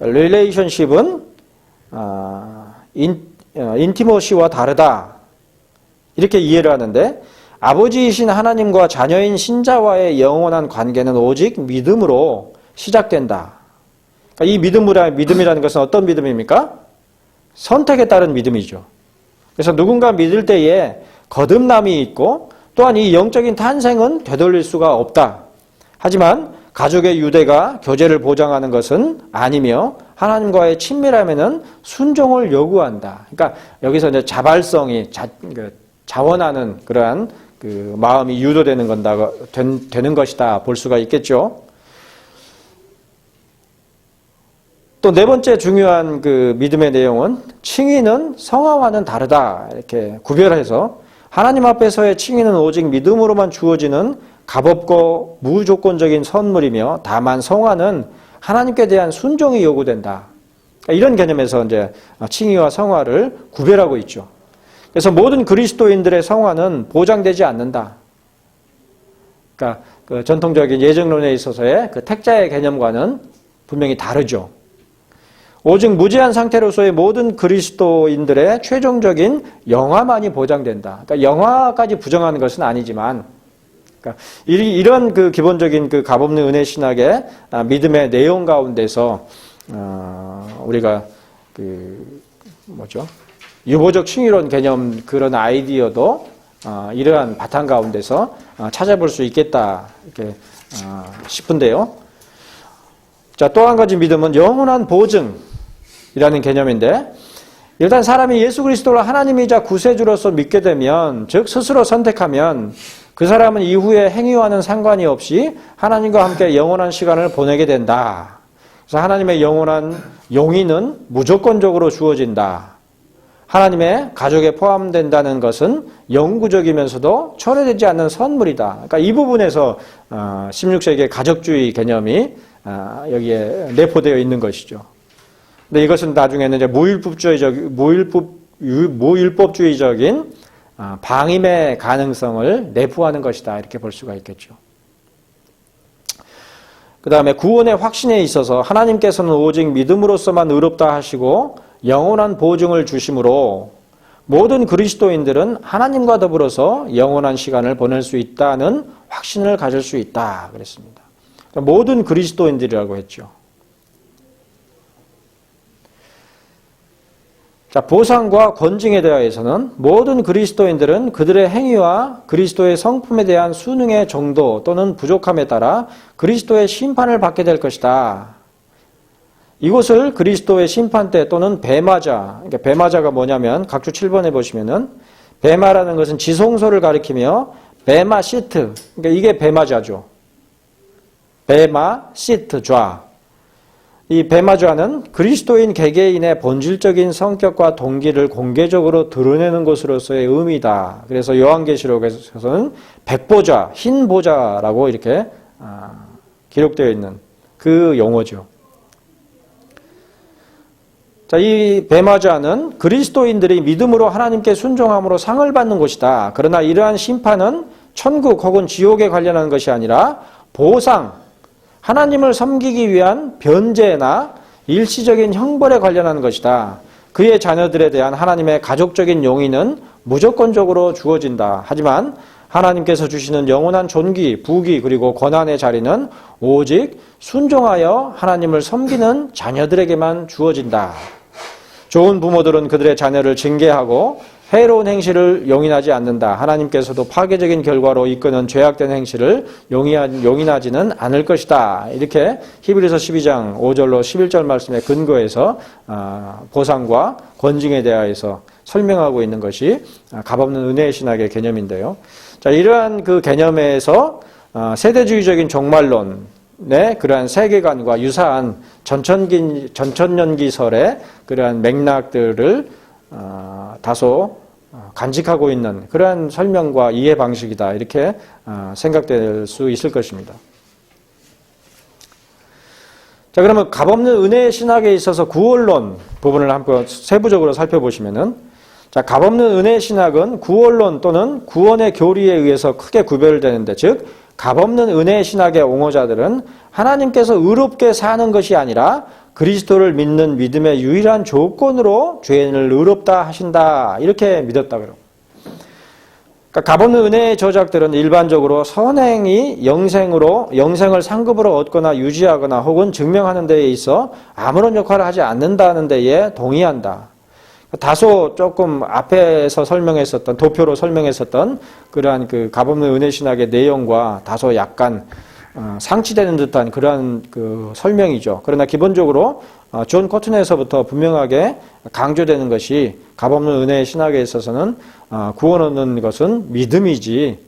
릴레이션십은 인티머시와 다르다. 이렇게 이해를 하는데, 아버지이신 하나님과 자녀인 신자와의 영원한 관계는 오직 믿음으로 시작된다. 그러니까 이 믿음이라는 것은 어떤 믿음입니까? 선택에 따른 믿음이죠. 그래서 누군가 믿을 때에 거듭남이 있고 또한 이 영적인 탄생은 되돌릴 수가 없다. 하지만 가족의 유대가 교제를 보장하는 것은 아니며 하나님과의 친밀함에는 순종을 요구한다. 그러니까 여기서 이제 자발성이 자원하는 그러한 그 마음이 유도되는 되는 것이다 볼 수가 있겠죠. 또 네 번째 중요한 그 믿음의 내용은 칭의는 성화와는 다르다 이렇게 구별해서 하나님 앞에서의 칭의는 오직 믿음으로만 주어지는 값없고 무조건적인 선물이며 다만 성화는 하나님께 대한 순종이 요구된다. 이런 개념에서 이제 칭의와 성화를 구별하고 있죠. 그래서 모든 그리스도인들의 성화는 보장되지 않는다. 그러니까 그 전통적인 예정론에 있어서의 그 택자의 개념과는 분명히 다르죠. 오직 무죄한 상태로서의 모든 그리스도인들의 최종적인 영화만이 보장된다. 그러니까 영화까지 부정하는 것은 아니지만, 그러니까 이런 그 기본적인 그 값없는 은혜 신학의 믿음의 내용 가운데서 우리가 유보적 칭의론 개념 그런 아이디어도 이러한 바탕 가운데서 찾아볼 수 있겠다 이렇게 싶은데요. 자, 또 한 가지 믿음은 영원한 보증이라는 개념인데, 일단 사람이 예수 그리스도를 하나님이자 구세주로서 믿게 되면, 즉 스스로 선택하면 그 사람은 이후의 행위와는 상관이 없이 하나님과 함께 영원한 시간을 보내게 된다. 그래서 하나님의 영원한 용의는 무조건적으로 주어진다. 하나님의 가족에 포함된다는 것은 영구적이면서도 초래되지 않는 선물이다. 그러니까 이 부분에서 16세기의 가족주의 개념이 여기에 내포되어 있는 것이죠. 근데 이것은 나중에는 이제 무율법주의적인 방임의 가능성을 내포하는 것이다. 이렇게 볼 수가 있겠죠. 그 다음에 구원의 확신에 있어서 하나님께서는 오직 믿음으로서만 의롭다 하시고 영원한 보증을 주심으로 모든 그리스도인들은 하나님과 더불어서 영원한 시간을 보낼 수 있다는 확신을 가질 수 있다. 그랬습니다. 모든 그리스도인들이라고 했죠. 자, 보상과 권징에 대하여서는 모든 그리스도인들은 그들의 행위와 그리스도의 성품에 대한 순응의 정도 또는 부족함에 따라 그리스도의 심판을 받게 될 것이다. 이곳을 그리스도의 심판대 또는 배마자, 그러니까 배마자가 뭐냐면 각주 7번에 보시면은 배마라는 것은 지송소를 가리키며 배마 시트, 그러니까 이게 배마자죠. 배마 시트 좌. 이 배마좌는 그리스도인 개개인의 본질적인 성격과 동기를 공개적으로 드러내는 것으로서의 의미다. 그래서 요한계시록에서는 백보좌, 흰 보좌라고 이렇게 기록되어 있는 그 용어죠. 자, 이 배마좌는 그리스도인들이 믿음으로 하나님께 순종함으로 상을 받는 곳이다. 그러나 이러한 심판은 천국 혹은 지옥에 관련한 것이 아니라 보상, 하나님을 섬기기 위한 변제나 일시적인 형벌에 관련한 것이다. 그의 자녀들에 대한 하나님의 가족적인 용의는 무조건적으로 주어진다. 하지만 하나님께서 주시는 영원한 존귀, 부귀 그리고 권한의 자리는 오직 순종하여 하나님을 섬기는 자녀들에게만 주어진다. 좋은 부모들은 그들의 자녀를 징계하고 해로운 행실을 용인하지 않는다. 하나님께서도 파괴적인 결과로 이끄는 죄악된 행실을 용인하지는 않을 것이다. 이렇게 히브리서 12장 5절로 11절 말씀에 근거해서 보상과 권징에 대하여서 설명하고 있는 것이 값없는 은혜의 신학의 개념인데요. 자, 이러한 그 개념에서 세대주의적인 종말론의 그러한 세계관과 유사한 전천년기설의 그러한 맥락들을 다소 간직하고 있는 그러한 설명과 이해 방식이다. 이렇게 생각될 수 있을 것입니다. 자, 그러면 값없는 은혜의 신학에 있어서 구원론 부분을 한번 세부적으로 살펴보시면은, 자, 값없는 은혜의 신학은 구원론 또는 구원의 교리에 의해서 크게 구별되는데, 즉 값없는 은혜의 신학의 옹호자들은 하나님께서 의롭게 사는 것이 아니라 그리스도를 믿는 믿음의 유일한 조건으로 죄인을 의롭다 하신다. 이렇게 믿었다 그러고. 그러니까 값없는 은혜의 저작들은 일반적으로 선행이 영생을 상급으로 얻거나 유지하거나 혹은 증명하는 데에 있어 아무런 역할을 하지 않는다는 데에 동의한다. 다소 조금 앞에서 설명했었던, 도표로 설명했었던 그러한 그 값없는 은혜 신학의 내용과 다소 약간 상치되는 듯한 그러한 그 설명이죠. 그러나 기본적으로 존 코튼에서부터 분명하게 강조되는 것이 값없는 은혜 신학에 있어서는 구원 얻는 것은 믿음이지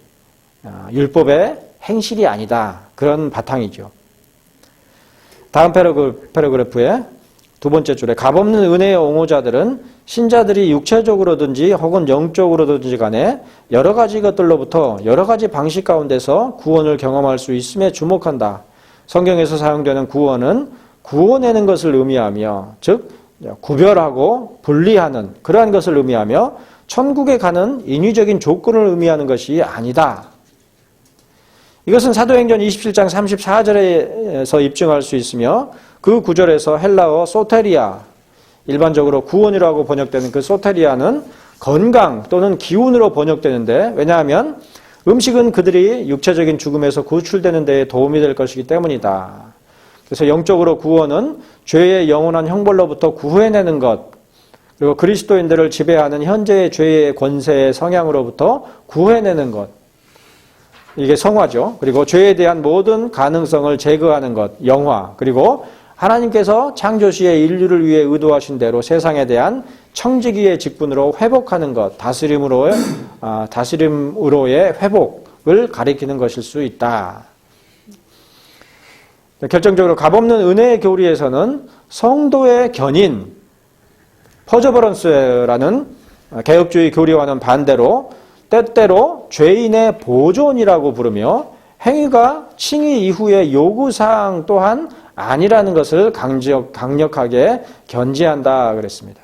율법의 행실이 아니다. 그런 바탕이죠. 다음 패러그래프에 두 번째 줄에 값없는 은혜의 옹호자들은 신자들이 육체적으로든지 혹은 영적으로든지 간에 여러 가지 것들로부터 여러 가지 방식 가운데서 구원을 경험할 수 있음에 주목한다. 성경에서 사용되는 구원은 구원하는 것을 의미하며, 즉 구별하고 분리하는 그러한 것을 의미하며 천국에 가는 인위적인 조건을 의미하는 것이 아니다. 이것은 사도행전 27장 34절에서 입증할 수 있으며 그 구절에서 헬라어 소테리아, 일반적으로 구원이라고 번역되는 그 소테리아는 건강 또는 기운으로 번역되는데, 왜냐하면 음식은 그들이 육체적인 죽음에서 구출되는 데에 도움이 될 것이기 때문이다. 그래서 영적으로 구원은 죄의 영원한 형벌로부터 구해내는 것, 그리고 그리스도인들을 지배하는 현재의 죄의 권세의 성향으로부터 구해내는 것, 이게 성화죠. 그리고 죄에 대한 모든 가능성을 제거하는 것, 영화, 그리고 하나님께서 창조시에 인류를 위해 의도하신 대로 세상에 대한 청지기의 직분으로 회복하는 것, 다스림으로의 회복을 가리키는 것일 수 있다. 결정적으로 값없는 은혜의 교리에서는 성도의 견인, 퍼저버런스라는 개혁주의 교리와는 반대로 때때로 죄인의 보존이라고 부르며 행위가 칭의 이후의 요구사항 또한 아니라는 것을 강력하게 견지한다 그랬습니다.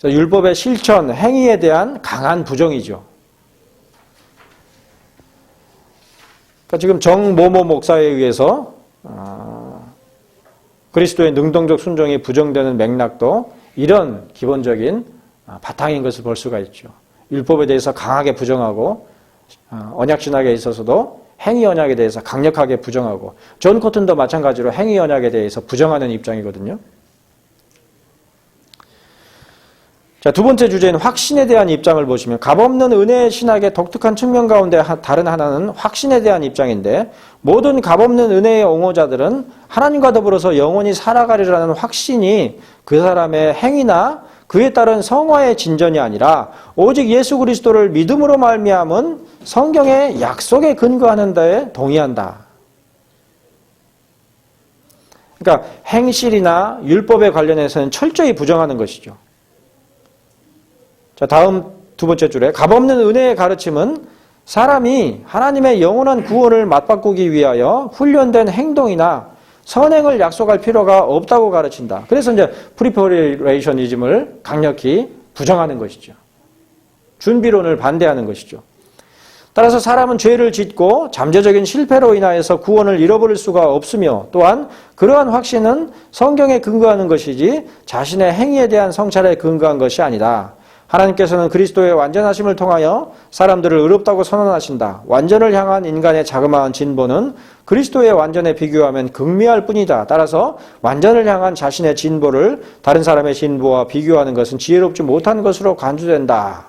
율법의 실천, 행위에 대한 강한 부정이죠. 그러니까 지금 정모모 목사에 의해서 그리스도의 능동적 순종이 부정되는 맥락도 이런 기본적인 바탕인 것을 볼 수가 있죠. 율법에 대해서 강하게 부정하고 언약신학에 있어서도 행위 언약에 대해서 강력하게 부정하고, 존 코튼도 마찬가지로 행위 언약에 대해서 부정하는 입장이거든요. 자, 두 번째 주제인 확신에 대한 입장을 보시면 값없는 은혜의 신학의 독특한 측면 가운데 다른 하나는 확신에 대한 입장인데, 모든 값없는 은혜의 옹호자들은 하나님과 더불어서 영원히 살아가리라는 확신이 그 사람의 행위나 그에 따른 성화의 진전이 아니라 오직 예수 그리스도를 믿음으로 말미암은 성경의 약속에 근거하는 데에 동의한다. 그러니까 행실이나 율법에 관련해서는 철저히 부정하는 것이죠. 자, 다음 두 번째 줄에 값없는 은혜의 가르침은 사람이 하나님의 영원한 구원을 맞바꾸기 위하여 훈련된 행동이나 선행을 약속할 필요가 없다고 가르친다. 그래서 이제 프리퍼레이셔니즘을 강력히 부정하는 것이죠. 준비론을 반대하는 것이죠. 따라서 사람은 죄를 짓고 잠재적인 실패로 인하여서 구원을 잃어버릴 수가 없으며, 또한 그러한 확신은 성경에 근거하는 것이지 자신의 행위에 대한 성찰에 근거한 것이 아니다. 하나님께서는 그리스도의 완전하심을 통하여 사람들을 의롭다고 선언하신다. 완전을 향한 인간의 자그마한 진보는 그리스도의 완전에 비교하면 극미할 뿐이다. 따라서 완전을 향한 자신의 진보를 다른 사람의 진보와 비교하는 것은 지혜롭지 못한 것으로 간주된다.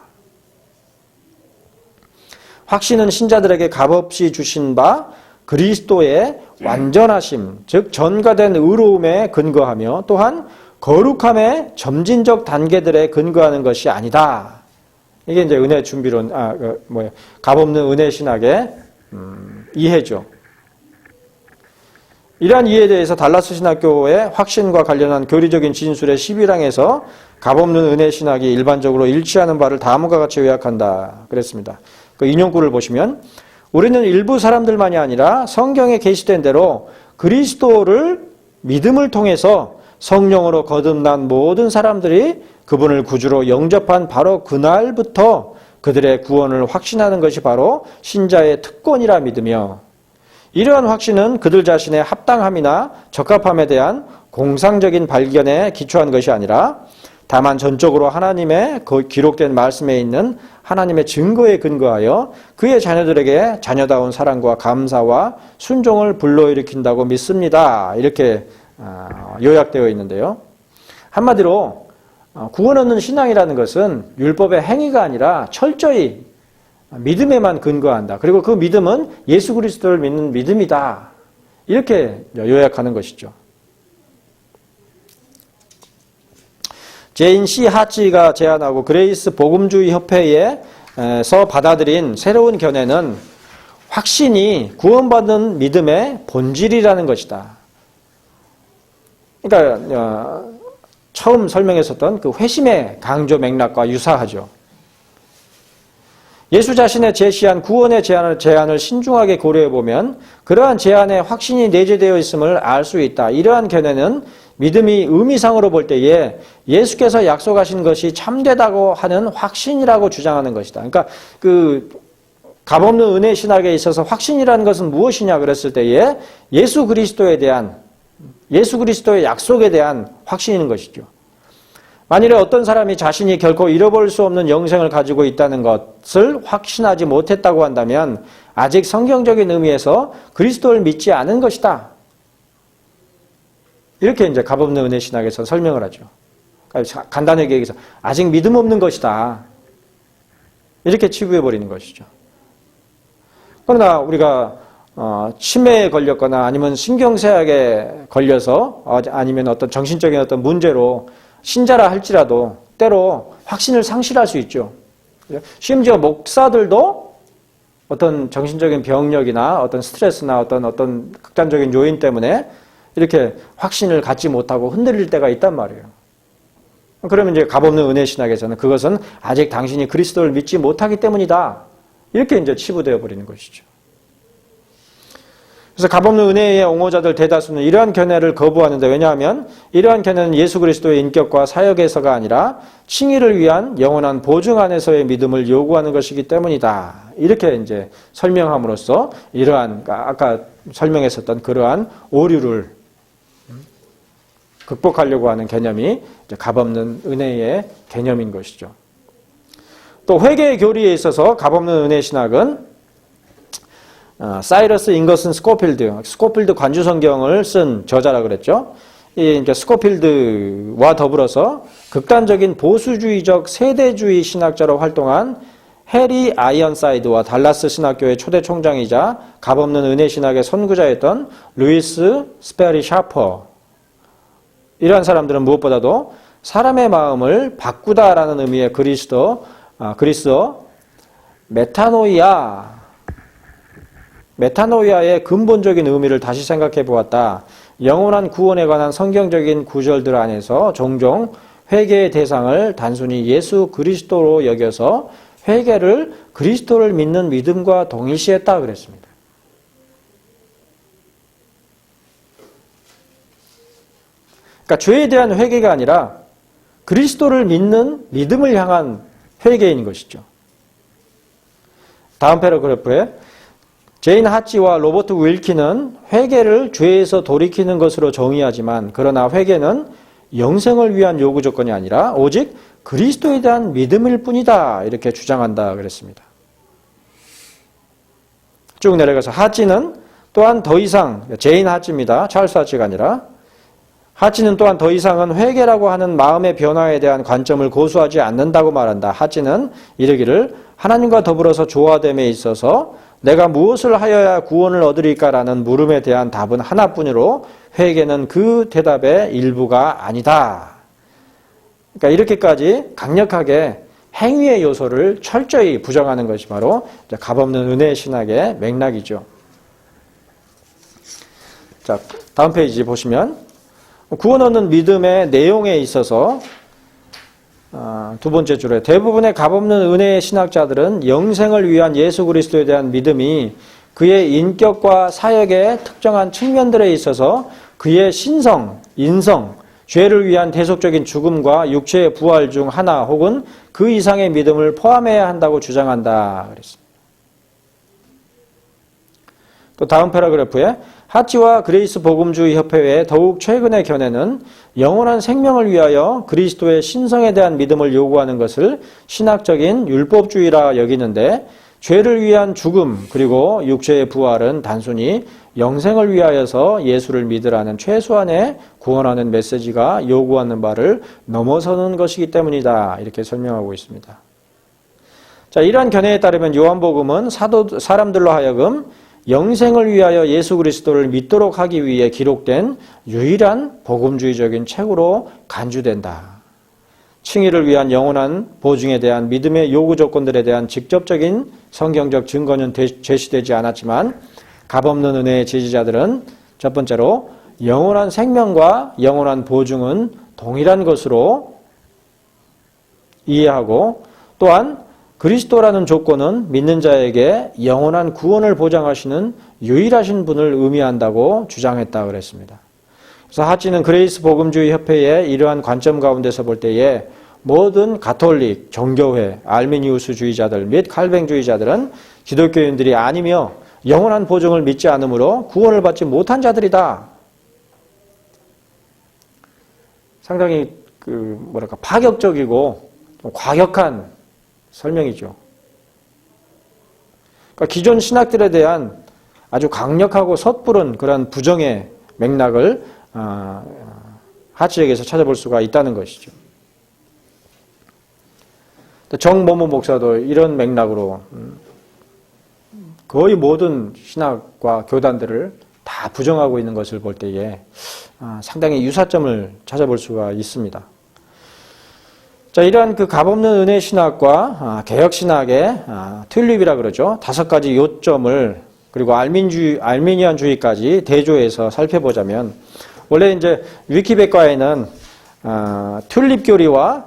확신은 신자들에게 값없이 주신 바 그리스도의 완전하심, 즉 전가된 의로움에 근거하며, 또한 거룩함의 점진적 단계들에 근거하는 것이 아니다. 이게 이제 은혜 준비론, 값없는 은혜 신학의 이해죠. 이러한 이해에 대해서 달라스 신학교의 확신과 관련한 교리적인 진술의 11항에서 값없는 은혜 신학이 일반적으로 일치하는 바를 다음과 같이 요약한다 그랬습니다. 그 인용구를 보시면, 우리는 일부 사람들만이 아니라 성경에 게시된 대로 그리스도를 믿음을 통해서 성령으로 거듭난 모든 사람들이 그분을 구주로 영접한 바로 그날부터 그들의 구원을 확신하는 것이 바로 신자의 특권이라 믿으며, 이러한 확신은 그들 자신의 합당함이나 적합함에 대한 공상적인 발견에 기초한 것이 아니라 다만 전적으로 하나님의 기록된 말씀에 있는 하나님의 증거에 근거하여 그의 자녀들에게 자녀다운 사랑과 감사와 순종을 불러일으킨다고 믿습니다. 이렇게 요약되어 있는데요. 한마디로 구원 얻는 신앙이라는 것은 율법의 행위가 아니라 철저히 믿음에만 근거한다. 그리고 그 믿음은 예수 그리스도를 믿는 믿음이다. 이렇게 요약하는 것이죠. 제인 C. 하치가 제안하고 그레이스 복음주의 협회에서 받아들인 새로운 견해는 확신이 구원받는 믿음의 본질이라는 것이다. 그러니까 처음 설명했었던 그 회심의 강조 맥락과 유사하죠. 예수 자신의 제시한 구원의 제안을 신중하게 고려해보면 그러한 제안에 확신이 내재되어 있음을 알 수 있다. 이러한 견해는 믿음이 의미상으로 볼 때에 예수께서 약속하신 것이 참되다고 하는 확신이라고 주장하는 것이다. 그러니까 그 값없는 은혜 신학에 있어서 확신이라는 것은 무엇이냐 그랬을 때에 예수 그리스도의 약속에 대한 확신인 것이죠. 만일에 어떤 사람이 자신이 결코 잃어버릴 수 없는 영생을 가지고 있다는 것을 확신하지 못했다고 한다면 아직 성경적인 의미에서 그리스도를 믿지 않은 것이다. 이렇게 이제 값없는 은혜 신학에서 설명을 하죠. 그러니까 간단하게 얘기해서 아직 믿음 없는 것이다. 이렇게 치부해 버리는 것이죠. 그러나 우리가 치매에 걸렸거나 아니면 신경쇠약에 걸려서 아니면 어떤 정신적인 어떤 문제로 신자라 할지라도 때로 확신을 상실할 수 있죠. 심지어 목사들도 어떤 정신적인 병력이나 어떤 스트레스나 어떤 극단적인 요인 때문에 이렇게 확신을 갖지 못하고 흔들릴 때가 있단 말이에요. 그러면 이제 값없는 은혜 신학에서는 그것은 아직 당신이 그리스도를 믿지 못하기 때문이다. 이렇게 이제 치부되어 버리는 것이죠. 그래서 값없는 은혜의 옹호자들 대다수는 이러한 견해를 거부하는데, 왜냐하면 이러한 견해는 예수 그리스도의 인격과 사역에서가 아니라 칭의를 위한 영원한 보증 안에서의 믿음을 요구하는 것이기 때문이다. 이렇게 이제 설명함으로써 이러한 아까 설명했었던 그러한 오류를 극복하려고 하는 개념이 이제 값없는 은혜의 개념인 것이죠. 또 회개의 교리에 있어서 값없는 은혜 신학은 사이러스 잉거슨 스코필드 관주성경을 쓴 저자라 그랬죠. 이 스코필드와 더불어서 극단적인 보수주의적 세대주의 신학자로 활동한 해리 아이언사이드와 달라스 신학교의 초대 총장이자 값없는 은혜 신학의 선구자였던 루이스 스페리 샤퍼, 이러한 사람들은 무엇보다도 사람의 마음을 바꾸다라는 의미의 그리스어 메타노이아의 근본적인 의미를 다시 생각해 보았다. 영원한 구원에 관한 성경적인 구절들 안에서 종종 회개의 대상을 단순히 예수 그리스도로 여겨서 회개를 그리스도를 믿는 믿음과 동일시했다 그랬습니다. 그러니까 죄에 대한 회개가 아니라 그리스도를 믿는 믿음을 향한 회개인 것이죠. 다음 패러그래프에 제인 하치와 로버트 윌키는 회개를 죄에서 돌이키는 것으로 정의하지만, 그러나 회개는 영생을 위한 요구 조건이 아니라 오직 그리스도에 대한 믿음일 뿐이다. 이렇게 주장한다 그랬습니다. 쭉 내려가서 하치는 또한 더 이상, 제인 하치입니다. 찰스 하치가 아니라, 하치는 또한 더 이상은 회개라고 하는 마음의 변화에 대한 관점을 고수하지 않는다고 말한다. 하치는 이르기를 하나님과 더불어서 조화됨에 있어서 내가 무엇을 하여야 구원을 얻으리까라는 물음에 대한 답은 하나뿐이로 회개는 그 대답의 일부가 아니다. 그러니까 이렇게까지 강력하게 행위의 요소를 철저히 부정하는 것이 바로 값없는 은혜 신학의 맥락이죠. 자, 다음 페이지 보시면 구원 얻는 믿음의 내용에 있어서 두 번째 줄에 대부분의 값없는 은혜의 신학자들은 영생을 위한 예수 그리스도에 대한 믿음이 그의 인격과 사역의 특정한 측면들에 있어서 그의 신성, 인성, 죄를 위한 대속적인 죽음과 육체의 부활 중 하나 혹은 그 이상의 믿음을 포함해야 한다고 주장한다 그랬습니다. 또 다음 패러그래프에 하치와 그레이스 복음주의 협회의 더욱 최근의 견해는 영원한 생명을 위하여 그리스도의 신성에 대한 믿음을 요구하는 것을 신학적인 율법주의라 여기는데, 죄를 위한 죽음 그리고 육체의 부활은 단순히 영생을 위하여서 예수를 믿으라는 최소한의 구원하는 메시지가 요구하는 바를 넘어서는 것이기 때문이다. 이렇게 설명하고 있습니다. 자, 이러한 견해에 따르면 요한복음은 사람들로 하여금 영생을 위하여 예수 그리스도를 믿도록 하기 위해 기록된 유일한 복음주의적인 책으로 간주된다. 칭의를 위한 영원한 보증에 대한 믿음의 요구 조건들에 대한 직접적인 성경적 증거는 제시되지 않았지만 값없는 은혜의 지지자들은 첫 번째로 영원한 생명과 영원한 보증은 동일한 것으로 이해하고 또한 그리스도라는 조건은 믿는 자에게 영원한 구원을 보장하시는 유일하신 분을 의미한다고 주장했다 그랬습니다. 그래서 하치는 그레이스 복음주의 협회의 이러한 관점 가운데서 볼 때에 모든 가톨릭, 정교회, 알미니우스주의자들 및 칼뱅주의자들은 기독교인들이 아니며 영원한 보증을 믿지 않으므로 구원을 받지 못한 자들이다. 상당히 파격적이고 과격한 설명이죠. 그러니까 기존 신학들에 대한 아주 강력하고 섣부른 그런 부정의 맥락을 하치에게서 찾아볼 수가 있다는 것이죠. 정모모 목사도 이런 맥락으로 거의 모든 신학과 교단들을 다 부정하고 있는 것을 볼 때에 상당히 유사점을 찾아볼 수가 있습니다. 자, 이러한 그 값없는 은혜 신학과 개혁 신학의 튤립이라 그러죠. 5가지 요점을 그리고 알미니안주의까지 대조해서 살펴보자면 원래 이제 위키백과에는 튤립 교리와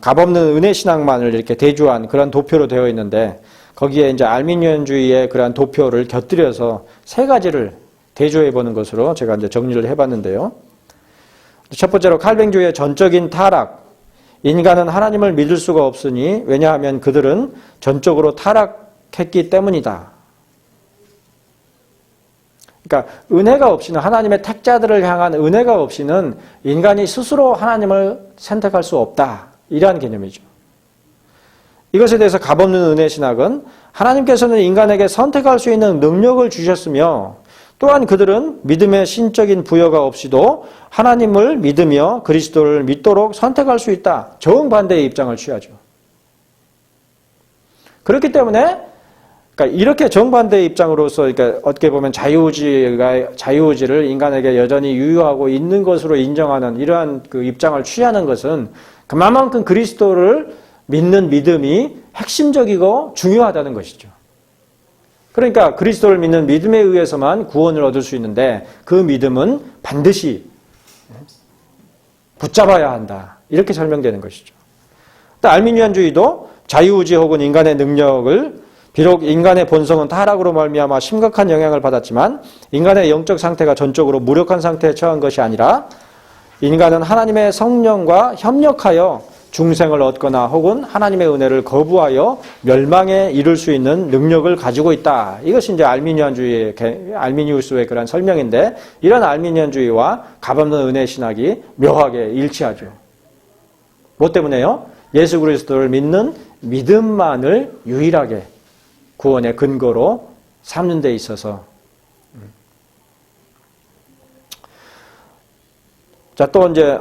값없는 은혜 신학만을 이렇게 대조한 그런 도표로 되어 있는데 거기에 이제 알미니안주의의 그러한 도표를 곁들여서 3가지를 대조해 보는 것으로 제가 이제 정리를 해봤는데요. 첫 번째로 칼뱅주의의 전적인 타락. 인간은 하나님을 믿을 수가 없으니 왜냐하면 그들은 전적으로 타락했기 때문이다. 그러니까 은혜가 없이는 하나님의 택자들을 향한 은혜가 없이는 인간이 스스로 하나님을 선택할 수 없다. 이러한 개념이죠. 이것에 대해서 값없는 은혜 신학은 하나님께서는 인간에게 선택할 수 있는 능력을 주셨으며 또한 그들은 믿음의 신적인 부여가 없이도 하나님을 믿으며 그리스도를 믿도록 선택할 수 있다. 정반대의 입장을 취하죠. 그렇기 때문에 그러니까 이렇게 정반대의 입장으로서 그러니까 어떻게 보면 자유의지를 인간에게 여전히 유효하고 있는 것으로 인정하는 이러한 그 입장을 취하는 것은 그만큼 그리스도를 믿는 믿음이 핵심적이고 중요하다는 것이죠. 그러니까 그리스도를 믿는 믿음에 의해서만 구원을 얻을 수 있는데 그 믿음은 반드시 붙잡아야 한다. 이렇게 설명되는 것이죠. 또 알미니안주의도 자유의지 혹은 인간의 능력을 비록 인간의 본성은 타락으로 말미암아 심각한 영향을 받았지만 인간의 영적 상태가 전적으로 무력한 상태에 처한 것이 아니라 인간은 하나님의 성령과 협력하여 중생을 얻거나 혹은 하나님의 은혜를 거부하여 멸망에 이를 수 있는 능력을 가지고 있다. 이것이 이제 알미니우스의 그런 설명인데 이런 알미니안주의와 값없는 은혜 신학이 묘하게 일치하죠. 뭐 때문에요? 예수 그리스도를 믿는 믿음만을 유일하게 구원의 근거로 삼는 데 있어서. 자, 또 이제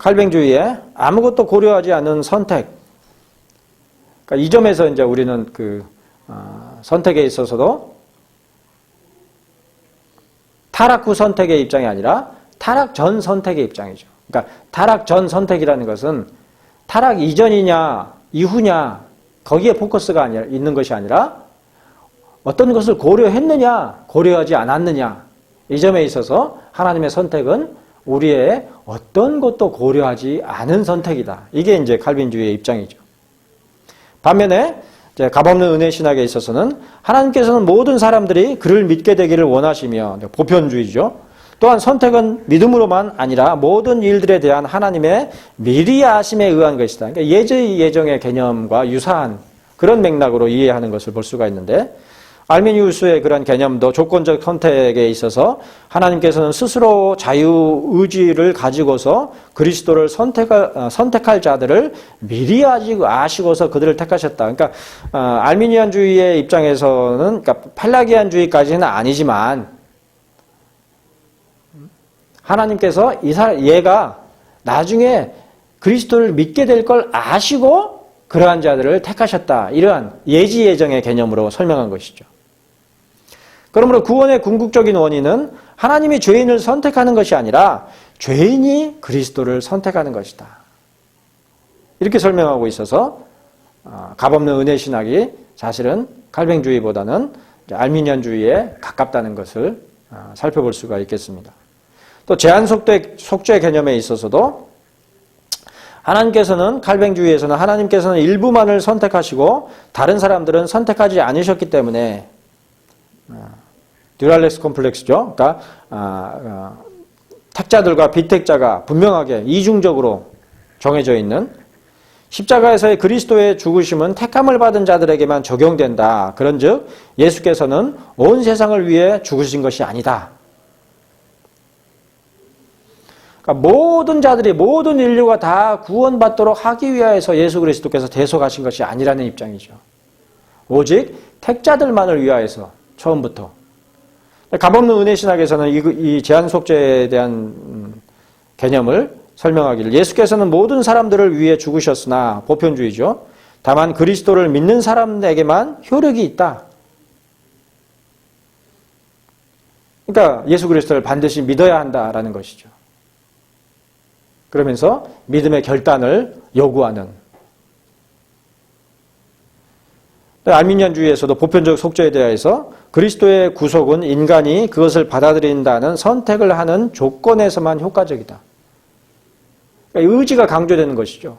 칼뱅주의에 아무것도 고려하지 않은 선택. 그러니까 이 점에서 이제 우리는 그 선택에 있어서도 타락 후 선택의 입장이 아니라 타락 전 선택의 입장이죠. 그러니까 타락 전 선택이라는 것은 타락 이전이냐 이후냐 거기에 포커스가 있는 것이 아니라 어떤 것을 고려했느냐 고려하지 않았느냐 이 점에 있어서 하나님의 선택은 우리의 어떤 것도 고려하지 않은 선택이다. 이게 이제 칼빈주의의 입장이죠. 반면에 이제 값없는 은혜 신학에 있어서는 하나님께서는 모든 사람들이 그를 믿게 되기를 원하시며 보편주의죠. 또한 선택은 믿음으로만 아니라 모든 일들에 대한 하나님의 미리 아심에 의한 것이다. 그러니까 예정의 개념과 유사한 그런 맥락으로 이해하는 것을 볼 수가 있는데 알미니우스의 그런 개념도 조건적 선택에 있어서 하나님께서는 스스로 자유의지를 가지고서 그리스도를 선택할 자들을 미리 아시고서 그들을 택하셨다. 그러니까 알미니안주의의 입장에서는, 그러니까 펠라기안주의까지는 아니지만 하나님께서 얘가 나중에 그리스도를 믿게 될 걸 아시고 그러한 자들을 택하셨다. 이러한 예지 예정의 개념으로 설명한 것이죠. 그러므로 구원의 궁극적인 원인은 하나님이 죄인을 선택하는 것이 아니라 죄인이 그리스도를 선택하는 것이다. 이렇게 설명하고 있어서 값없는 은혜 신학이 사실은 칼뱅주의보다는 알미니안주의에 가깝다는 것을 살펴볼 수가 있겠습니다. 또 제한 속죄 개념에 있어서도 하나님께서는 칼뱅주의에서는 하나님께서는 일부만을 선택하시고 다른 사람들은 선택하지 않으셨기 때문에 듀랄렉스 콤플렉스죠. 그러니까 택자들과 비택자가 분명하게 이중적으로 정해져 있는 십자가에서의 그리스도의 죽으심은 택함을 받은 자들에게만 적용된다. 그런즉 예수께서는 온 세상을 위해 죽으신 것이 아니다. 그러니까 모든 자들이 모든 인류가 다 구원받도록 하기 위하여서 예수 그리스도께서 대속하신 것이 아니라는 입장이죠. 오직 택자들만을 위하여서 처음부터. 값없는 은혜 신학에서는 이 제한 속죄에 대한 개념을 설명하기를 예수께서는 모든 사람들을 위해 죽으셨으나 보편주의죠. 다만 그리스도를 믿는 사람에게만 효력이 있다. 그러니까 예수 그리스도를 반드시 믿어야 한다라는 것이죠. 그러면서 믿음의 결단을 요구하는. 알미니안주의에서도 보편적 속죄에 대해서 그리스도의 구속은 인간이 그것을 받아들인다는 선택을 하는 조건에서만 효과적이다. 그러니까 의지가 강조되는 것이죠.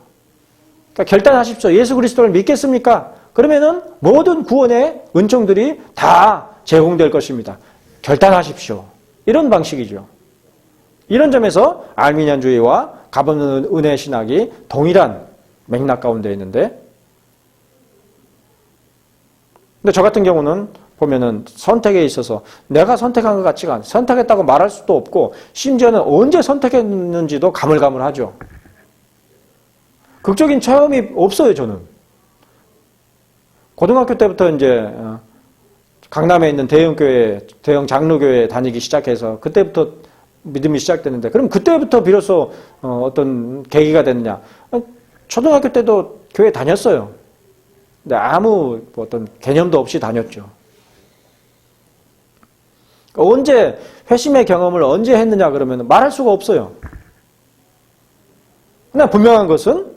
그러니까 결단하십시오. 예수 그리스도를 믿겠습니까? 그러면은 모든 구원의 은총들이 다 제공될 것입니다. 결단하십시오. 이런 방식이죠. 이런 점에서 알미니안주의와 값없는 은혜 신학이 동일한 맥락 가운데 있는데, 근데 저 같은 경우는 보면은 선택에 있어서 내가 선택한 것 같지가 않아요. 선택했다고 말할 수도 없고 심지어는 언제 선택했는지도 가물가물하죠. 극적인 체험이 없어요, 저는. 고등학교 때부터 이제 강남에 있는 대형 장로교회 다니기 시작해서 그때부터 믿음이 시작되는데, 그럼 그때부터 비로소 어떤 계기가 됐느냐? 초등학교 때도 교회 다녔어요. 근데 아무 어떤 개념도 없이 다녔죠. 언제 회심의 경험을 언제 했느냐 그러면 말할 수가 없어요. 그러나 분명한 것은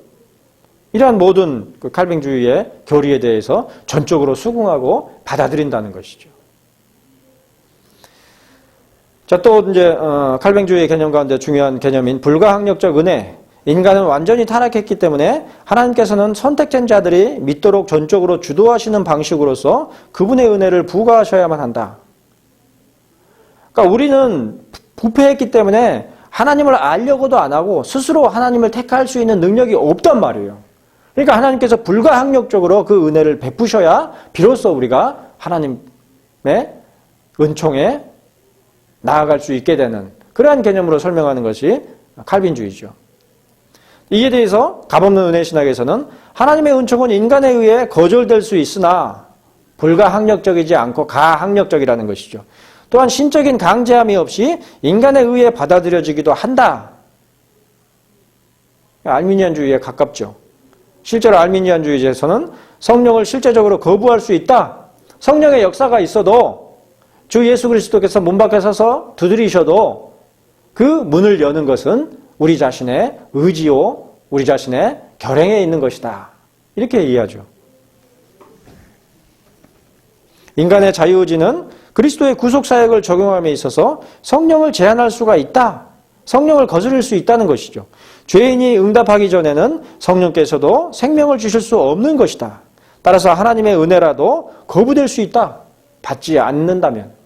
이러한 모든 그 칼뱅주의의 교리에 대해서 전적으로 수긍하고 받아들인다는 것이죠. 자, 또 이제 칼뱅주의의 개념 가운데 중요한 개념인 불가항력적 은혜. 인간은 완전히 타락했기 때문에 하나님께서는 선택된 자들이 믿도록 전적으로 주도하시는 방식으로서 그분의 은혜를 부과하셔야만 한다. 그러니까 우리는 부패했기 때문에 하나님을 알려고도 안 하고 스스로 하나님을 택할 수 있는 능력이 없단 말이에요. 그러니까 하나님께서 불가항력적으로 그 은혜를 베푸셔야 비로소 우리가 하나님의 은총에 나아갈 수 있게 되는 그러한 개념으로 설명하는 것이 칼빈주의죠. 이에 대해서 값없는 은혜 신학에서는 하나님의 은총은 인간에 의해 거절될 수 있으나 불가항력적이지 않고 가항력적이라는 것이죠. 또한 신적인 강제함이 없이 인간에 의해 받아들여지기도 한다. 알미니안주의에 가깝죠. 실제로 알미니안주의에서는 성령을 실제적으로 거부할 수 있다. 성령의 역사가 있어도 주 예수 그리스도께서 문 밖에 서서 두드리셔도 그 문을 여는 것은 우리 자신의 의지요, 우리 자신의 결행에 있는 것이다. 이렇게 이해하죠. 인간의 자유의지는 그리스도의 구속사역을 적용함에 있어서 성령을 제한할 수가 있다. 성령을 거스를 수 있다는 것이죠. 죄인이 응답하기 전에는 성령께서도 생명을 주실 수 없는 것이다. 따라서 하나님의 은혜라도 거부될 수 있다. 받지 않는다면.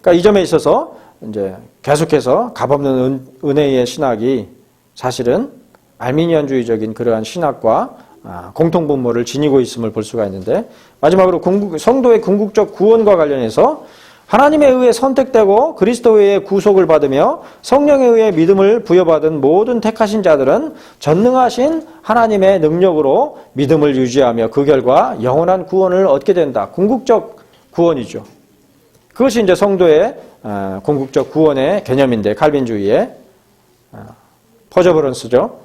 그러니까 이 점에 있어서 이제 계속해서 값없는 은혜의 신학이 사실은 알미니안주의적인 그러한 신학과 공통분모를 지니고 있음을 볼 수가 있는데, 마지막으로 성도의 궁극적 구원과 관련해서 하나님에 의해 선택되고 그리스도에 의해 구속을 받으며 성령에 의해 믿음을 부여받은 모든 택하신 자들은 전능하신 하나님의 능력으로 믿음을 유지하며 그 결과 영원한 구원을 얻게 된다. 궁극적 구원이죠. 그것이 이제 성도의 궁극적 구원의 개념인데, 칼빈주의의 퍼저버런스죠.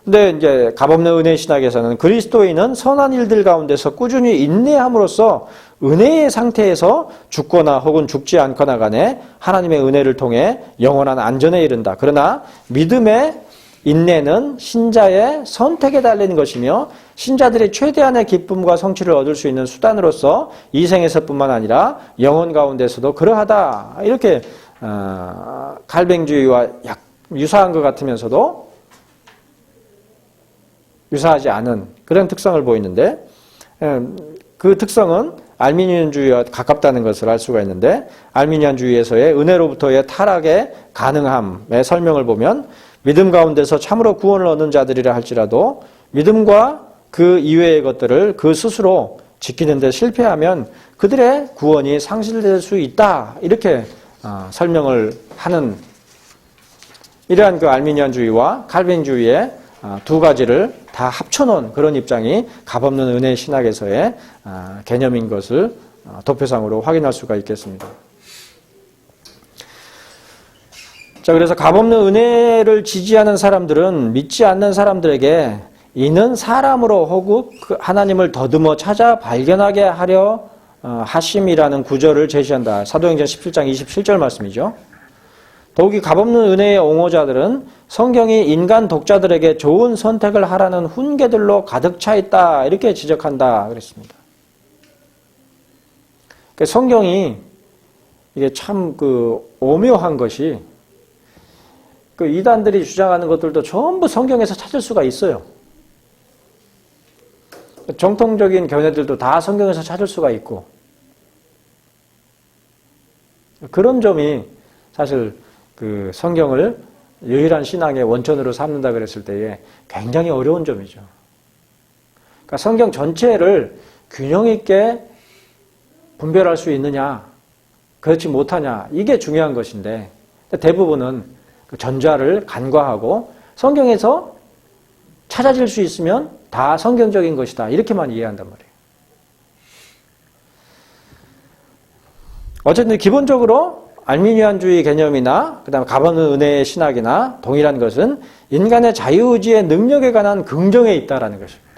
근데 이제 값없는 은혜 신학에서는 그리스도인은 선한 일들 가운데서 꾸준히 인내함으로써 은혜의 상태에서 죽거나 혹은 죽지 않거나 간에 하나님의 은혜를 통해 영원한 안전에 이른다. 그러나 믿음의 인내는 신자의 선택에 달린 것이며 신자들이 최대한의 기쁨과 성취를 얻을 수 있는 수단으로서 이 생에서뿐만 아니라 영원 가운데서도 그러하다. 이렇게 칼뱅주의와 약 유사한 것 같으면서도 유사하지 않은 그런 특성을 보이는데, 그 특성은 알미니안주의와 가깝다는 것을 알 수가 있는데, 알미니안주의에서의 은혜로부터의 타락의 가능함의 설명을 보면 믿음 가운데서 참으로 구원을 얻는 자들이라 할지라도 믿음과 그 이외의 것들을 그 스스로 지키는 데 실패하면 그들의 구원이 상실될 수 있다. 이렇게 설명을 하는, 이러한 그 알미니안주의와 칼빈주의의 두 가지를 다 합쳐놓은 그런 입장이 값없는 은혜 신학에서의 개념인 것을 도표상으로 확인할 수가 있겠습니다. 자, 그래서 값없는 은혜를 지지하는 사람들은 믿지 않는 사람들에게 이는 사람으로 혹은 하나님을 더듬어 찾아 발견하게 하려 하심이라는 구절을 제시한다. 사도행전 17장 27절 말씀이죠. 더욱이 값없는 은혜의 옹호자들은 성경이 인간 독자들에게 좋은 선택을 하라는 훈계들로 가득 차 있다. 이렇게 지적한다. 그랬습니다. 성경이 이게 참 오묘한 것이 이단들이 주장하는 것들도 전부 성경에서 찾을 수가 있어요. 정통적인 견해들도 다 성경에서 찾을 수가 있고, 그런 점이 사실 성경을 유일한 신앙의 원천으로 삼는다 그랬을 때에 굉장히 어려운 점이죠. 그러니까 성경 전체를 균형 있게 분별할 수 있느냐, 그렇지 못하냐, 이게 중요한 것인데, 대부분은 전자를 간과하고 성경에서 찾아질 수 있으면 다 성경적인 것이다. 이렇게만 이해한단 말이에요. 어쨌든 기본적으로 알미니안주의 개념이나 그다음에 값없는 은혜의 신학이나 동일한 것은 인간의 자유의지의 능력에 관한 긍정에 있다라는 것입니다.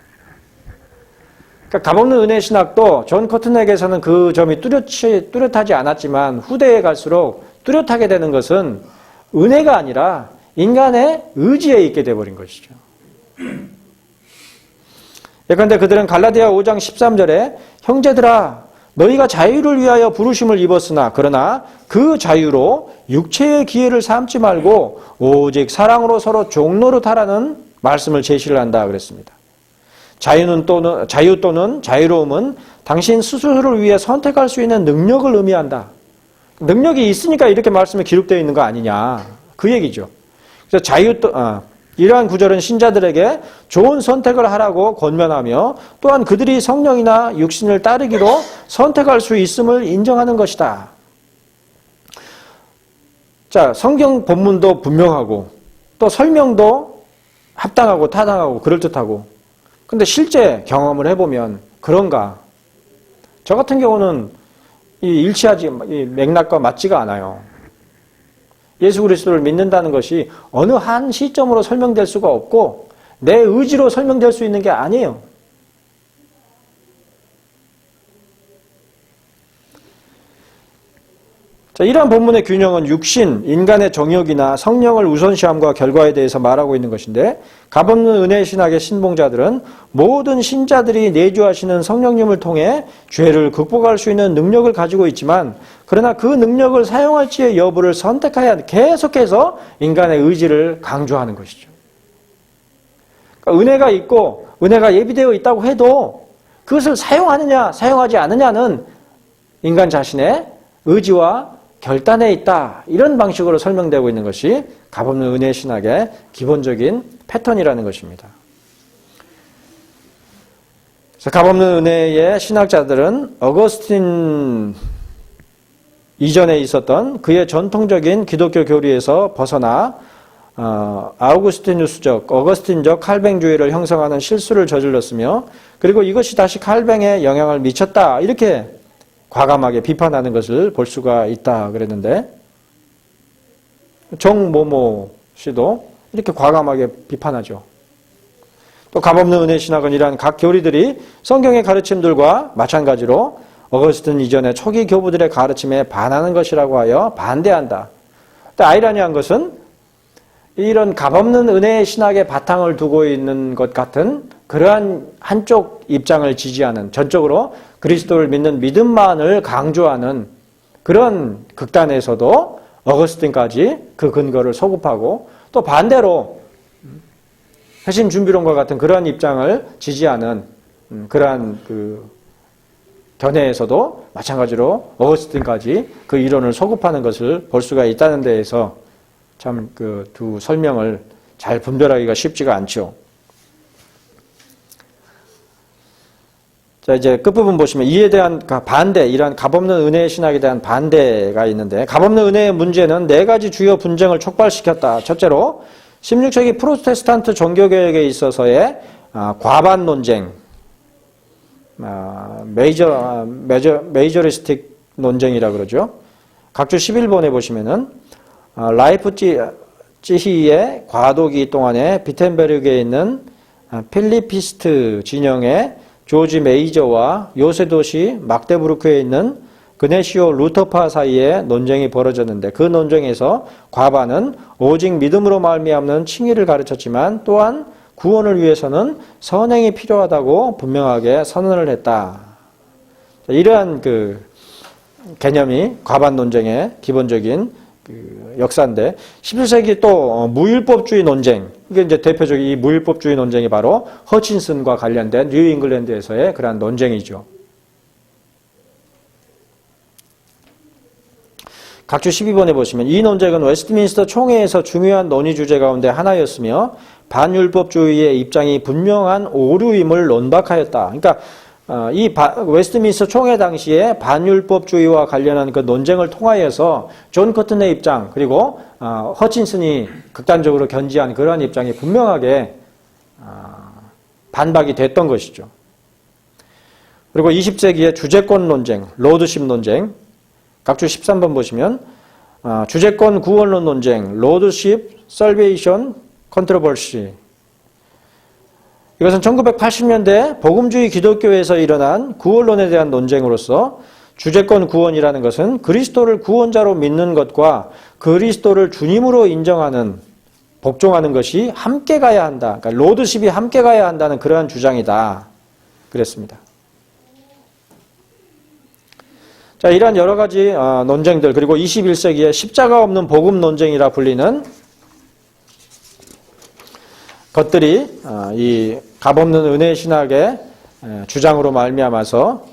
그러니까 값없는 은혜 신학도 존 커튼에게서는 그 점이 뚜렷하지 않았지만 후대에 갈수록 뚜렷하게 되는 것은 은혜가 아니라 인간의 의지에 있게 되어버린 것이죠. 예컨대 그들은 갈라디아 5장 13절에 형제들아 너희가 자유를 위하여 부르심을 입었으나 그러나 그 자유로 육체의 기회를 삼지 말고 오직 사랑으로 서로 종노릇하라는 말씀을 제시를 한다 그랬습니다. 자유 또는 자유로움은 당신 스스로를 위해 선택할 수 있는 능력을 의미한다. 능력이 있으니까 이렇게 말씀이 기록되어 있는 거 아니냐, 그 얘기죠. 그래서 이러한 구절은 신자들에게 좋은 선택을 하라고 권면하며 또한 그들이 성령이나 육신을 따르기로 선택할 수 있음을 인정하는 것이다. 자, 성경 본문도 분명하고 또 설명도 합당하고 타당하고 그럴듯하고, 근데 실제 경험을 해보면 그런가? 저 같은 경우는 이 맥락과 맞지가 않아요. 예수 그리스도를 믿는다는 것이 어느 한 시점으로 설명될 수가 없고 내 의지로 설명될 수 있는 게 아니에요. 자, 이러한 본문의 균형은 육신, 인간의 정욕이나 성령을 우선시함과 결과에 대해서 말하고 있는 것인데, 값없는 은혜 신학의 신봉자들은 모든 신자들이 내주하시는 성령님을 통해 죄를 극복할 수 있는 능력을 가지고 있지만, 그러나 그 능력을 사용할지의 여부를 선택해야 계속해서 인간의 의지를 강조하는 것이죠. 그러니까 은혜가 있고 은혜가 예비되어 있다고 해도 그것을 사용하느냐 사용하지 않느냐는 인간 자신의 의지와 결단에 있다. 이런 방식으로 설명되고 있는 것이 값없는 은혜 신학의 기본적인 패턴이라는 것입니다. 그래서 값없는 은혜의 신학자들은 어거스틴 이전에 있었던 그의 전통적인 기독교 교리에서 벗어나 아우구스티누스적, 어거스틴적 칼뱅주의를 형성하는 실수를 저질렀으며 그리고 이것이 다시 칼뱅에 영향을 미쳤다 이렇게 과감하게 비판하는 것을 볼 수가 있다 그랬는데 정모모 씨도 이렇게 과감하게 비판하죠. 또 값없는 은혜 신학은 이러한 각 교리들이 성경의 가르침들과 마찬가지로 어거스틴 이전의 초기 교부들의 가르침에 반하는 것이라고 하여 반대한다. 근데 아이러니한 것은 이런 값없는 은혜의 신학의 바탕을 두고 있는 것 같은 그러한 한쪽 입장을 지지하는 전적으로 그리스도를 믿는 믿음만을 강조하는 그런 극단에서도 어거스틴까지 그 근거를 소급하고 또 반대로 회심 준비론과 같은 그러한 입장을 지지하는 그러한 그 견해에서도 마찬가지로 어거스틴까지 그 이론을 소급하는 것을 볼 수가 있다는 데에서 참 그 두 설명을 잘 분별하기가 쉽지가 않죠. 자, 이제 끝부분 보시면 이에 대한 반대, 이러한 값없는 은혜의 신학에 대한 반대가 있는데 값없는 은혜의 문제는 네 가지 주요 분쟁을 촉발시켰다. 첫째로 16세기 프로테스탄트 종교개혁에 있어서의 과반 논쟁, 메이저리스틱 논쟁이라 그러죠. 각주 11번에 보시면은 라이프치히의 과도기 동안에 비텐베르크에 있는 필리피스트 진영의 조지 메이저와 요새도시 막데부르크에 있는 그네시오 루터파 사이에 논쟁이 벌어졌는데 그 논쟁에서 과반은 오직 믿음으로 말미암는 칭의를 가르쳤지만 또한 구원을 위해서는 선행이 필요하다고 분명하게 선언을 했다. 이러한 그 개념이 과반 논쟁의 기본적인 그 역사인데 17세기 또 무율법주의 논쟁, 이게 이제 대표적인 이 무율법주의 논쟁이 바로 허친슨과 관련된 뉴 잉글랜드에서의 그러한 논쟁이죠. 각주 12번에 보시면 이 논쟁은 웨스트민스터 총회에서 중요한 논의 주제 가운데 하나였으며 반율법주의의 입장이 분명한 오류임을 논박하였다. 그러니까 이 웨스트민스터 총회 당시에 반율법주의와 관련한 그 논쟁을 통하여서 존 커튼의 입장 그리고 허친슨이 극단적으로 견지한 그러한 입장이 분명하게 반박이 됐던 것이죠. 그리고 20세기의 주재권 논쟁, 로드십 논쟁, 각주 13번 보시면 주재권 구원론 논쟁, 로드십 설베이션 컨트로버시. 이것은 1980년대 복음주의 기독교에서 일어난 구원론에 대한 논쟁으로서 주재권 구원이라는 것은 그리스도를 구원자로 믿는 것과 그리스도를 주님으로 인정하는, 복종하는 것이 함께 가야 한다. 그러니까 로드십이 함께 가야 한다는 그러한 주장이다. 그랬습니다. 자, 이러한 여러 가지 논쟁들, 그리고 21세기의 십자가 없는 복음 논쟁이라 불리는 것들이 이 값없는 은혜 신학의 주장으로 말미암아서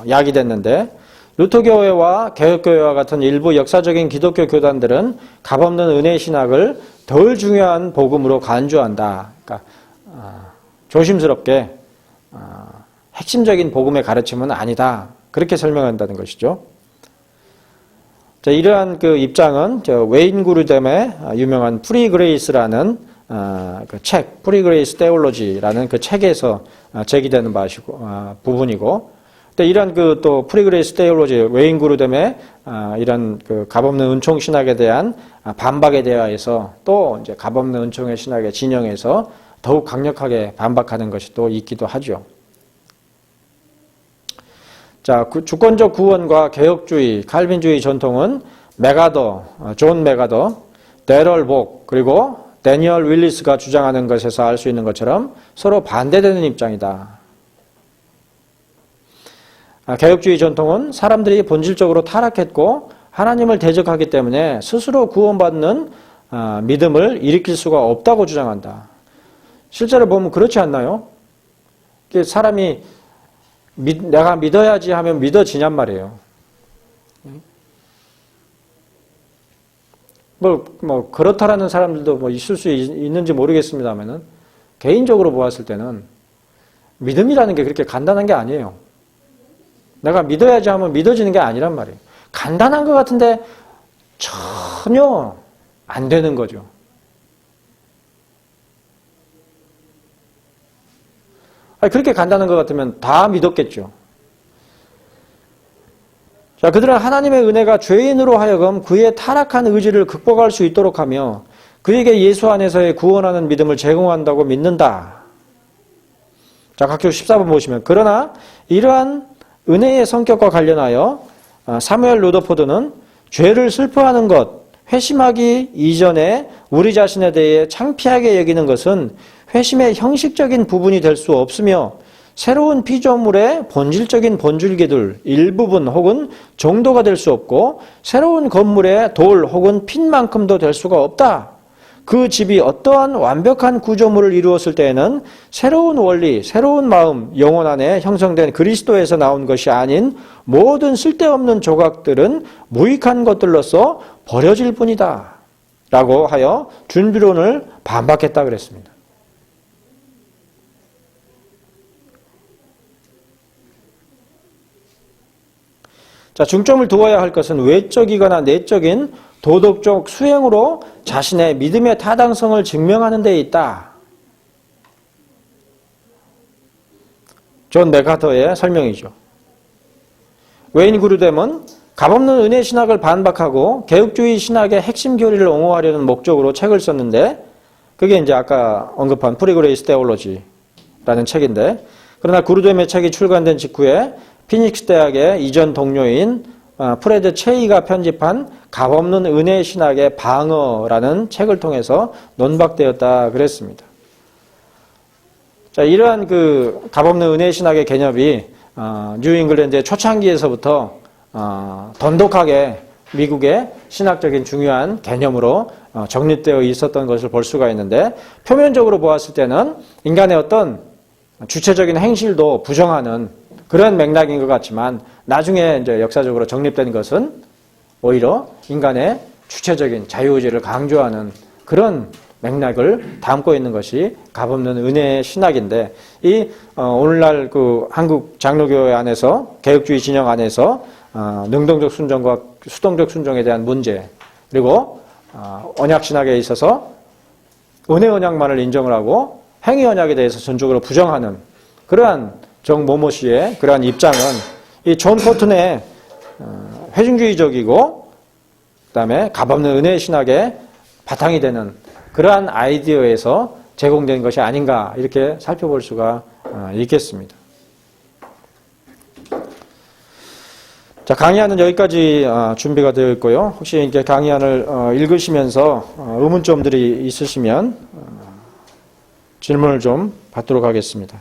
야기됐는데 루터교회와 개혁교회와 같은 일부 역사적인 기독교 교단들은 값없는 은혜 신학을 덜 중요한 복음으로 간주한다. 그러니까 조심스럽게 핵심적인 복음의 가르침은 아니다. 그렇게 설명한다는 것이죠. 자, 이러한 그 입장은 웨인 그루뎀의 유명한 프리그레이스라는 그 책, 프리그레이스 테올로지라는 그 책에서 제기되는 부분이고, 또 이런 그 또 프리그레이스 테올로지, 웨인 그루뎀의 이런 그 값없는 은총 신학에 대한 반박에 대하여서 또 이제 값없는 은총의 신학의 진영에서 더욱 강력하게 반박하는 것이 또 있기도 하죠. 자, 주권적 구원과 개혁주의, 칼빈주의 전통은 존 메가더, 데럴 복, 그리고 데니얼 윌리스가 주장하는 것에서 알 수 있는 것처럼 서로 반대되는 입장이다. 개혁주의 전통은 사람들이 본질적으로 타락했고 하나님을 대적하기 때문에 스스로 구원받는 믿음을 일으킬 수가 없다고 주장한다. 실제로 보면 그렇지 않나요? 사람이 내가 믿어야지 하면 믿어지냔 말이에요. 뭐 그렇다라는 사람들도 뭐 있을 수 있는지 모르겠습니다만은 개인적으로 보았을 때는 믿음이라는 게 그렇게 간단한 게 아니에요. 내가 믿어야지 하면 믿어지는 게 아니란 말이에요. 간단한 것 같은데 전혀 안 되는 거죠. 그렇게 간단한 것 같으면 다 믿었겠죠. 자, 그들은 하나님의 은혜가 죄인으로 하여금 그의 타락한 의지를 극복할 수 있도록 하며 그에게 예수 안에서의 구원하는 믿음을 제공한다고 믿는다. 자, 각종 14번 보시면 그러나 이러한 은혜의 성격과 관련하여 사무엘 루더포드는 죄를 슬퍼하는 것, 회심하기 이전에 우리 자신에 대해 창피하게 여기는 것은 회심의 형식적인 부분이 될 수 없으며 새로운 피조물의 본질적인 본줄기들 일부분 혹은 정도가 될 수 없고 새로운 건물의 돌 혹은 핀만큼도 될 수가 없다. 그 집이 어떠한 완벽한 구조물을 이루었을 때에는 새로운 원리, 새로운 마음, 영혼 안에 형성된 그리스도에서 나온 것이 아닌 모든 쓸데없는 조각들은 무익한 것들로서 버려질 뿐이다. 라고 하여 준비론을 반박했다 그랬습니다. 자, 중점을 두어야 할 것은 외적이거나 내적인 도덕적 수행으로 자신의 믿음의 타당성을 증명하는 데 있다. 존 맥카터의 설명이죠. 웨인 그루뎀은 값없는 은혜 신학을 반박하고 개혁주의 신학의 핵심 교리를 옹호하려는 목적으로 책을 썼는데 그게 이제 아까 언급한 프리그레이스 테올로지라는 책인데 그러나 그루뎀의 책이 출간된 직후에 피닉스 대학의 이전 동료인 프레드 체이가 편집한 값없는 은혜 신학의 방어라는 책을 통해서 논박되었다 그랬습니다. 자, 이러한 그 값없는 은혜 신학의 개념이 뉴잉글랜드의 초창기에서부터 돈독하게 미국의 신학적인 중요한 개념으로 정립되어 있었던 것을 볼 수가 있는데 표면적으로 보았을 때는 인간의 어떤 주체적인 행실도 부정하는 그런 맥락인 것 같지만 나중에 이제 역사적으로 정립된 것은 오히려 인간의 주체적인 자유의지를 강조하는 그런 맥락을 담고 있는 것이 값없는 은혜의 신학인데 이 오늘날 그 한국 장로교회 안에서 개혁주의 진영 안에서 능동적 순종과 수동적 순종에 대한 문제 그리고 언약 신학에 있어서 은혜 언약만을 인정을 하고 행위 언약에 대해서 전적으로 부정하는 그러한 정모모 씨의 그러한 입장은 이 존 코튼의 회중주의적이고 그다음에 값없는 은혜 신학의 바탕이 되는 그러한 아이디어에서 제공된 것이 아닌가 이렇게 살펴볼 수가 있겠습니다. 자, 강의안은 여기까지 준비가 되어 있고요. 혹시 이렇게 강의안을 읽으시면서 의문점들이 있으시면 질문을 좀 받도록 하겠습니다.